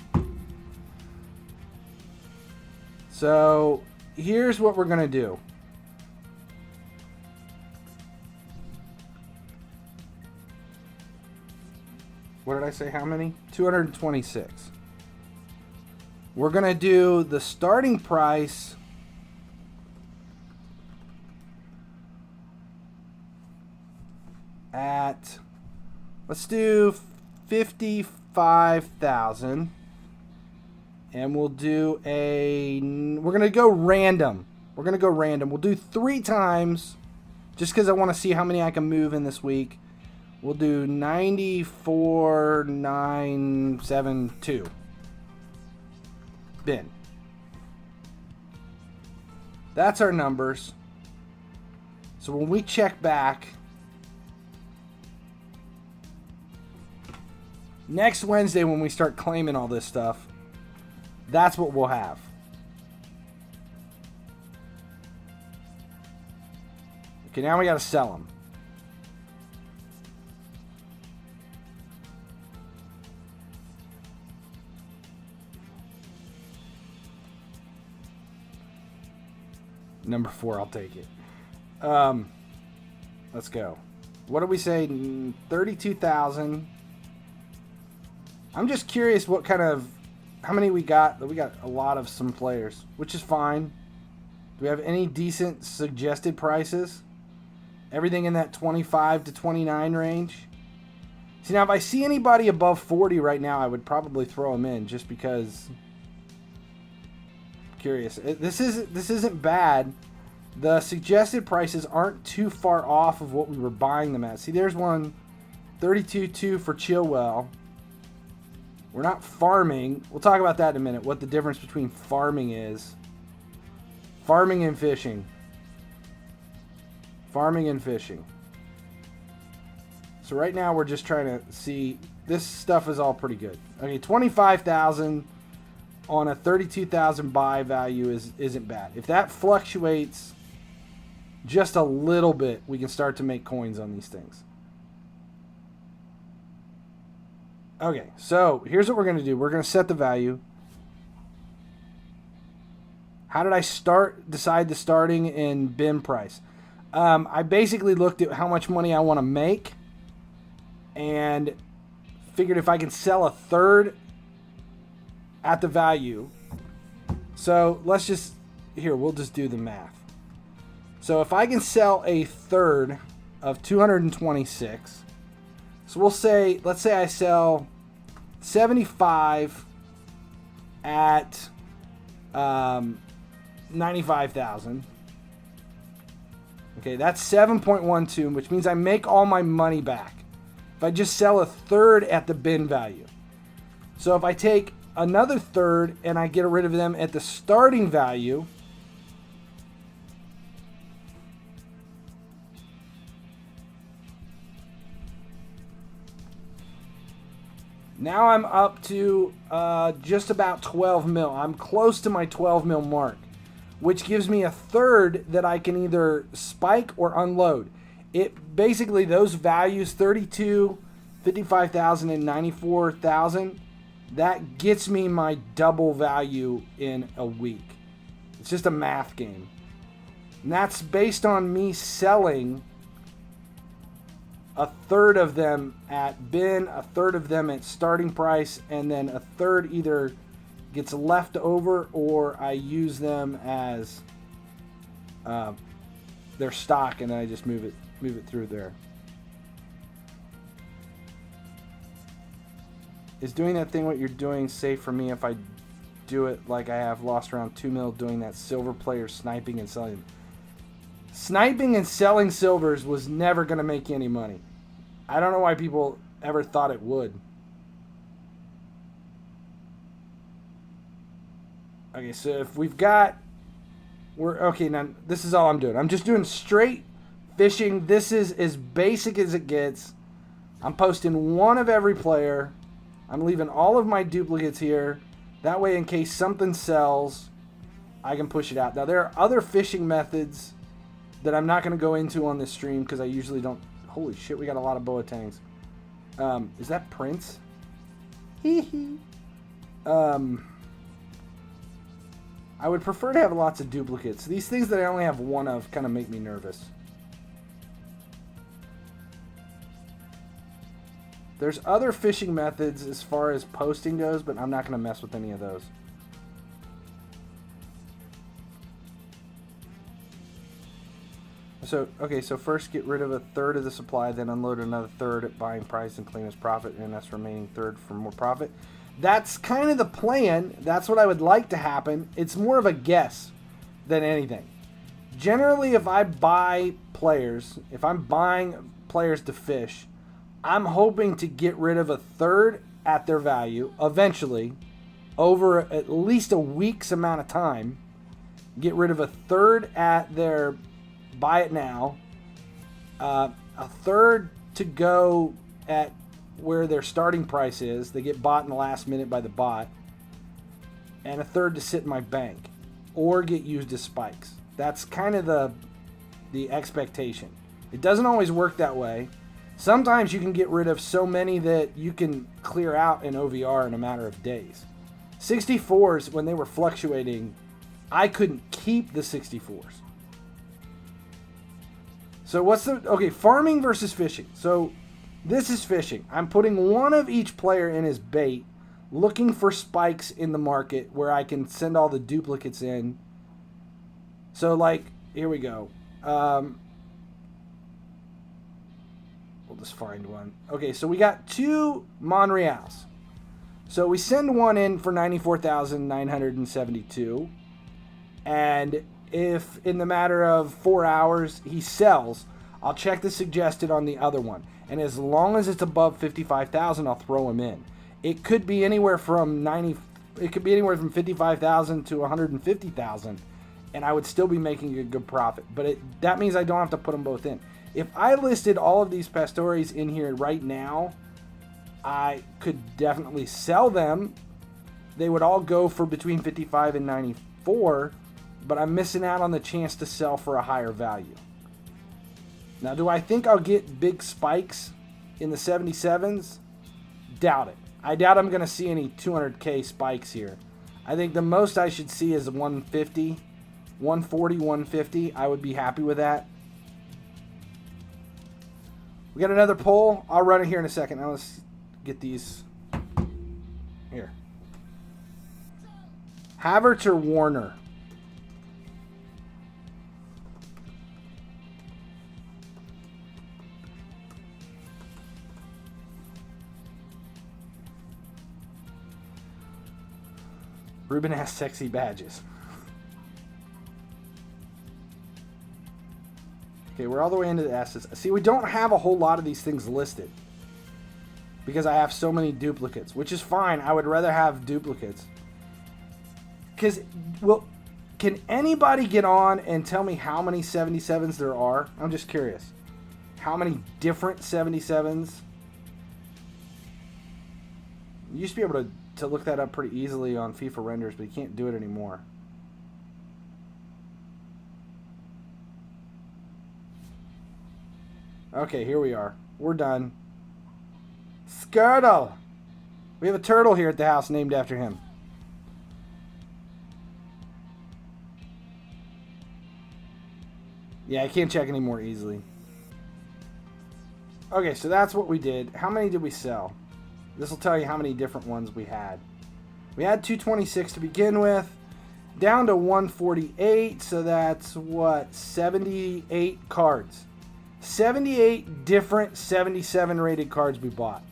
So here's what we're going to do. What did I say? How many? 226. We're going to do the starting price at, let's do 55,000. And we'll do we're going to go random. We're going to go random. We'll do 3 times just because I want to see how many I can move in this week. We'll do 94,972. Bin. That's our numbers. So when we check back next Wednesday, when we start claiming all this stuff, that's what we'll have. Okay, now we got to sell them. Number 4, I'll take it. Let's go. What do we say? 32,000. I'm just curious what kind of, how many we got. We got a lot of some players, which is fine. Do we have any decent suggested prices? Everything in that 25 to 29 range. See, now if I see anybody above 40 right now, I would probably throw them in just because. Curious. This isn't bad. The suggested prices aren't too far off of what we were buying them at. See, there's one 32.2 for Chilwell. We're not farming. We'll talk about that in a minute, what the difference between farming is. Farming and fishing. Farming and fishing. So right now we're just trying to see. This stuff is all pretty good. Okay, 25,000 on a 32,000 buy value isn't bad. If that fluctuates just a little bit, we can start to make coins on these things. Okay, so here's what we're going to do. We're going to set the value. How did I decide the starting and bin price? I basically looked at how much money I want to make and figured if I can sell a third at the value. So let's just, we'll just do the math. So if I can sell a third of 226, so we'll say, let's say I sell 75 at 95,000. Okay, that's 7.12, which means I make all my money back if I just sell a third at the bin value. So if I take another third and I get rid of them at the starting value, now I'm up to just about 12 mil. I'm close to my 12 mil mark, which gives me a third that I can either spike or unload. It basically, those values, 32, 55,000, and 94,000, that gets me my double value in a week. It's just a math game. And that's based on me selling a third of them at bin, a third of them at starting price, and then a third either gets left over or I use them as their stock, and then I just move it through there. Is doing that thing what you're doing safe for me if I do it like I have lost around 2 mil doing that silver player sniping and selling? Sniping and selling silvers was never going to make you any money. I don't know why people ever thought it would. Okay, so if we've got... Okay, now this is all I'm doing. I'm just doing straight fishing. This is as basic as it gets. I'm posting one of every player. I'm leaving all of my duplicates here. That way, in case something sells, I can push it out. Now, there are other fishing methods that I'm not going to go into on this stream because I usually don't... Holy shit, we got a lot of boa tangs. Is that Prince? Hee. I would prefer to have lots of duplicates. These things that I only have one of kind of make me nervous. There's other fishing methods as far as posting goes, but I'm not going to mess with any of those. So, okay, so first get rid of a third of the supply, then unload another third at buying price and claim as profit, and that's remaining third for more profit. That's kind of the plan. That's what I would like to happen. It's more of a guess than anything. Generally, if I buy players, if I'm buying players to fish, I'm hoping to get rid of a third at their value eventually over at least a week's amount of time. Get rid of a third at their buy it now, a third to go at where their starting price is. They get bought in the last minute by the bot, and a third to sit in my bank or get used as spikes. That's kind of the expectation. It doesn't always work that way. Sometimes you can get rid of so many that you can clear out in OVR in a matter of days. 64s, when they were fluctuating, I couldn't keep the 64s. So what's the... Okay, farming versus fishing. So this is fishing. I'm putting one of each player in as bait, looking for spikes in the market where I can send all the duplicates in. So, like, here we go. We'll just find one. Okay, so we got 2 Monreals. So we send one in for 94,972. And if in the matter of 4 hours he sells, I'll check the suggested on the other one. And as long as it's above 55,000, I'll throw him in. It could be anywhere from 55,000 to 150,000, and I would still be making a good profit. But that means I don't have to put them both in. If I listed all of these Pastores in here right now, I could definitely sell them. They would all go for between 55 and 94, but I'm missing out on the chance to sell for a higher value. Now, do I think I'll get big spikes in the 77s? Doubt it. I doubt I'm going to see any 200k spikes here. I think the most I should see is 150, 140, 150. I would be happy with that. We got another poll. I'll run it here in a second. Now let's get these here. Havertz or Warner? Ruben has sexy badges. Okay, we're all the way into the S's. See, we don't have a whole lot of these things listed because I have so many duplicates, which is fine. I would rather have duplicates. Because, well, can anybody get on and tell me how many 77s there are? I'm just curious. How many different 77s? You used to be able to look that up pretty easily on FIFA renders, but you can't do it anymore. Okay, here we are. We're done. Skirtle! We have a turtle here at the house named after him. Yeah, I can't check any more easily. Okay, so that's what we did. How many did we sell? This will tell you how many different ones we had. We had 226 to begin with, down to 148, so that's what, 78 cards. 78 different 77 rated cards we bought.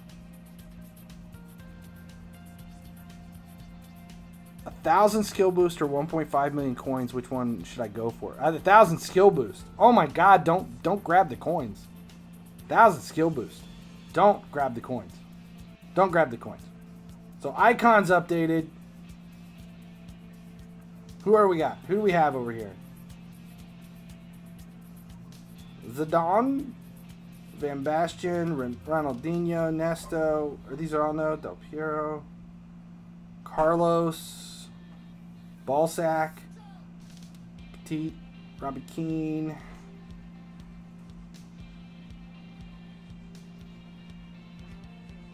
1,000 skill boost or 1.5 million coins. Which one should I go for? 1,000 skill boost. Oh my god, don't grab the coins. 1,000 skill boost. Don't grab the coins. Don't grab the coins. So icons updated. Who are we got? Who do we have over here? Zidane, Van Basten, Ronaldinho, Nesto. These are all no. Del Piero, Carlos, Balsac, Petit, Robbie Keane.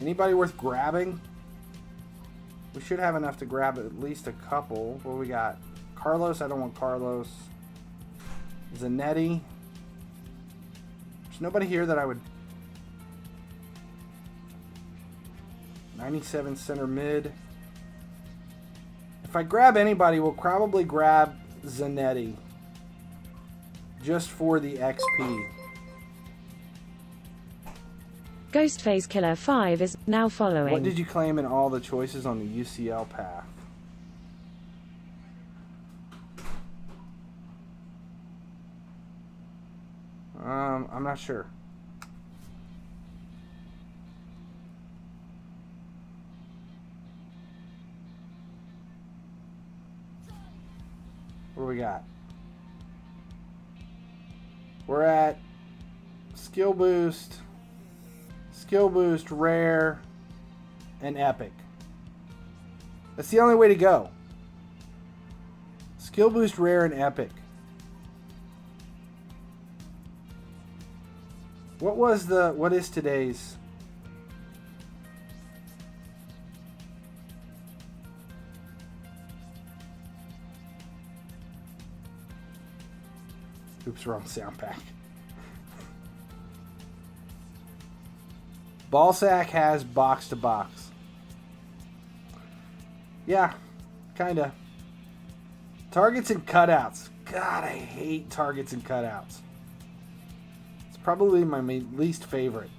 Anybody worth grabbing? We should have enough to grab at least a couple. What do we got? Carlos, I don't want Carlos. Zanetti. There's nobody here that I would... 97 center mid. If I grab anybody, we'll probably grab Zanetti. Just for the XP. Ghostface Killer 5 is now following. What did you claim in all the choices on the UCL path? I'm not sure. What do we got? We're at skill boost, rare, and epic. That's the only way to go. Skill boost, rare, and epic. What is today's? Oops, wrong sound pack. Ballsack has box to box. Yeah, kinda. Targets and cutouts. God, I hate targets and cutouts. It's probably my least favorite.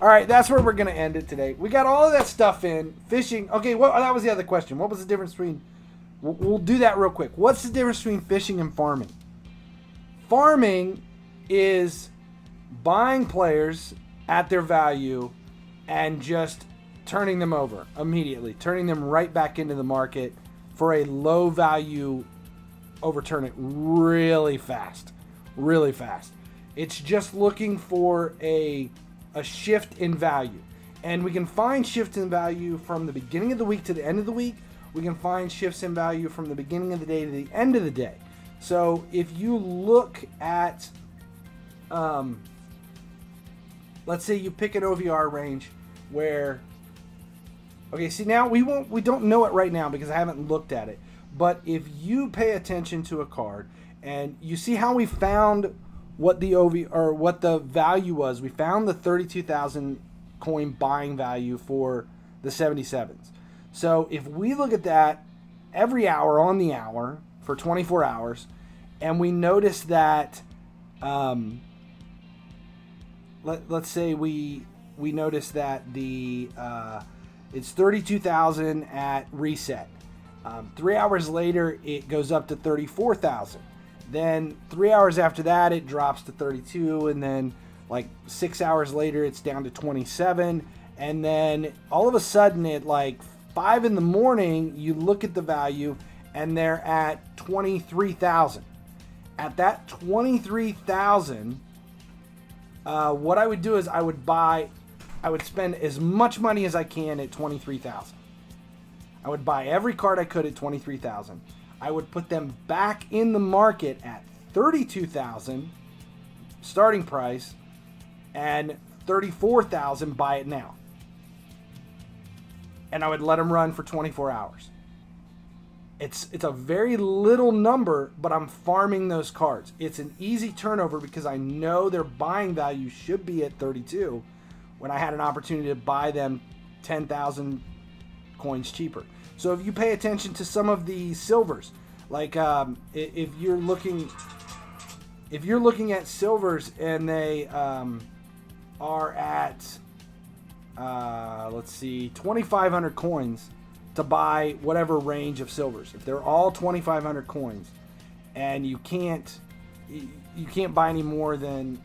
Alright, that's where we're going to end it today. We got all of that stuff in. Fishing. Okay, that was the other question. What was the difference between... We'll do that real quick. What's the difference between fishing and farming? Farming is buying players at their value and just turning them over immediately. Turning them right back into the market for a low value, overturn it really fast. Really fast. It's just looking for a shift in value. And we can find shifts in value from the beginning of the week to the end of the week. We can find shifts in value from the beginning of the day to the end of the day. So if you look at, let's say you pick an OVR range where, okay, see now we don't know it right now because I haven't looked at it. But if you pay attention to a card and you see how we found what the what the value was, we found the 32,000 coin buying value for the 77s. So if we look at that every hour on the hour for 24 hours, and we notice that, let's say we notice that the it's 32,000 at reset. 3 hours later, it goes up to 34,000. Then 3 hours after that, it drops to 32, and then like 6 hours later, it's down to 27, and then all of a sudden, at like 5 in the morning, you look at the value, and they're at 23,000. At that 23,000, what I would do is I would spend as much money as I can at 23,000. I would buy every card I could at 23,000. I would put them back in the market at 32,000 starting price and 34,000 buy it now. And I would let them run for 24 hours. It's a very little number, but I'm farming those cards. It's an easy turnover because I know their buying value should be at 32 when I had an opportunity to buy them 10,000 coins cheaper. So if you pay attention to some of the silvers, like if you're looking at silvers and they are at let's see, 2,500 coins to buy whatever range of silvers. If they're all 2,500 coins, and you can't buy any more than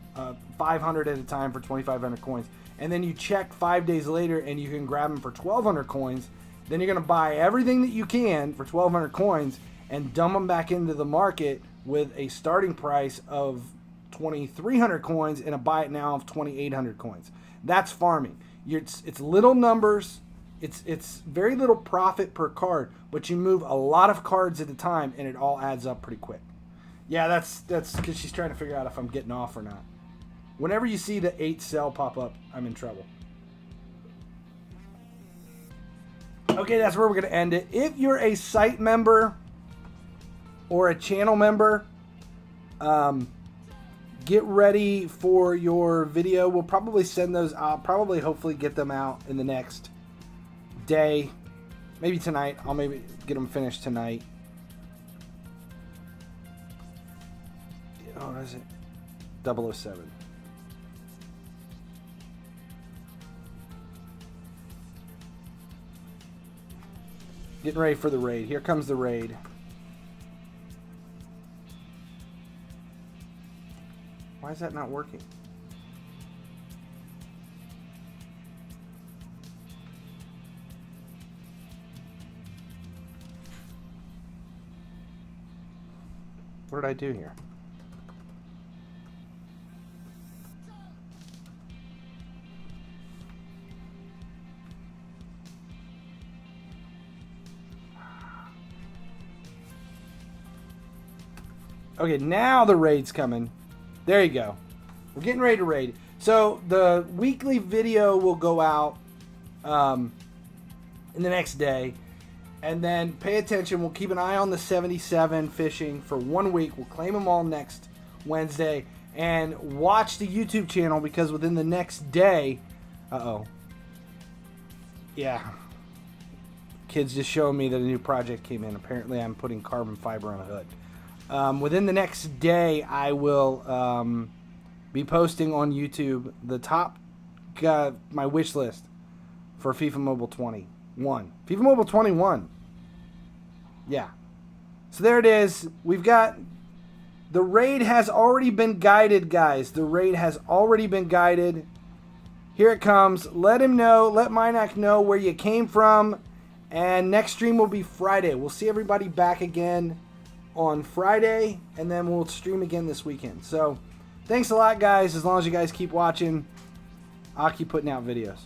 500 at a time for 2,500 coins, and then you check 5 days later and you can grab them for 1,200 coins, then you're going to buy everything that you can for 1,200 coins and dump them back into the market with a starting price of 2,300 coins and a buy it now of 2,800 coins. That's farming. It's little numbers. It's very little profit per card, but you move a lot of cards at a time, and it all adds up pretty quick. Yeah, that's because she's trying to figure out if I'm getting off or not. Whenever you see the 8 cell pop up, I'm in trouble. Okay, that's where we're going to end it. If you're a site member or a channel member, get ready for your video. We'll probably send those out. Probably, hopefully, get them out in the next day. Maybe tonight. I'll maybe get them finished tonight. Oh, what is it? 007. Getting ready for the raid. Here comes the raid. Why is that not working? What did I do here? Okay, now the raid's coming. There you go. We're getting ready to raid. So the weekly video will go out in the next day. And then pay attention. We'll keep an eye on the 77 fishing for 1 week. We'll claim them all next Wednesday. And watch the YouTube channel because within the next day... Uh-oh. Yeah. Kids just showing me that a new project came in. Apparently I'm putting carbon fiber on a hood. Within the next day, I will be posting on YouTube the top... my wish list for FIFA Mobile 21. FIFA Mobile 21. Yeah. So there it is. We've got... The raid has already been guided, guys. The raid has already been guided. Here it comes. Let him know. Let Minac know where you came from. And next stream will be Friday. We'll see everybody back again on Friday. And then we'll stream again this weekend. So, thanks a lot, guys. As long as you guys keep watching, I'll keep putting out videos.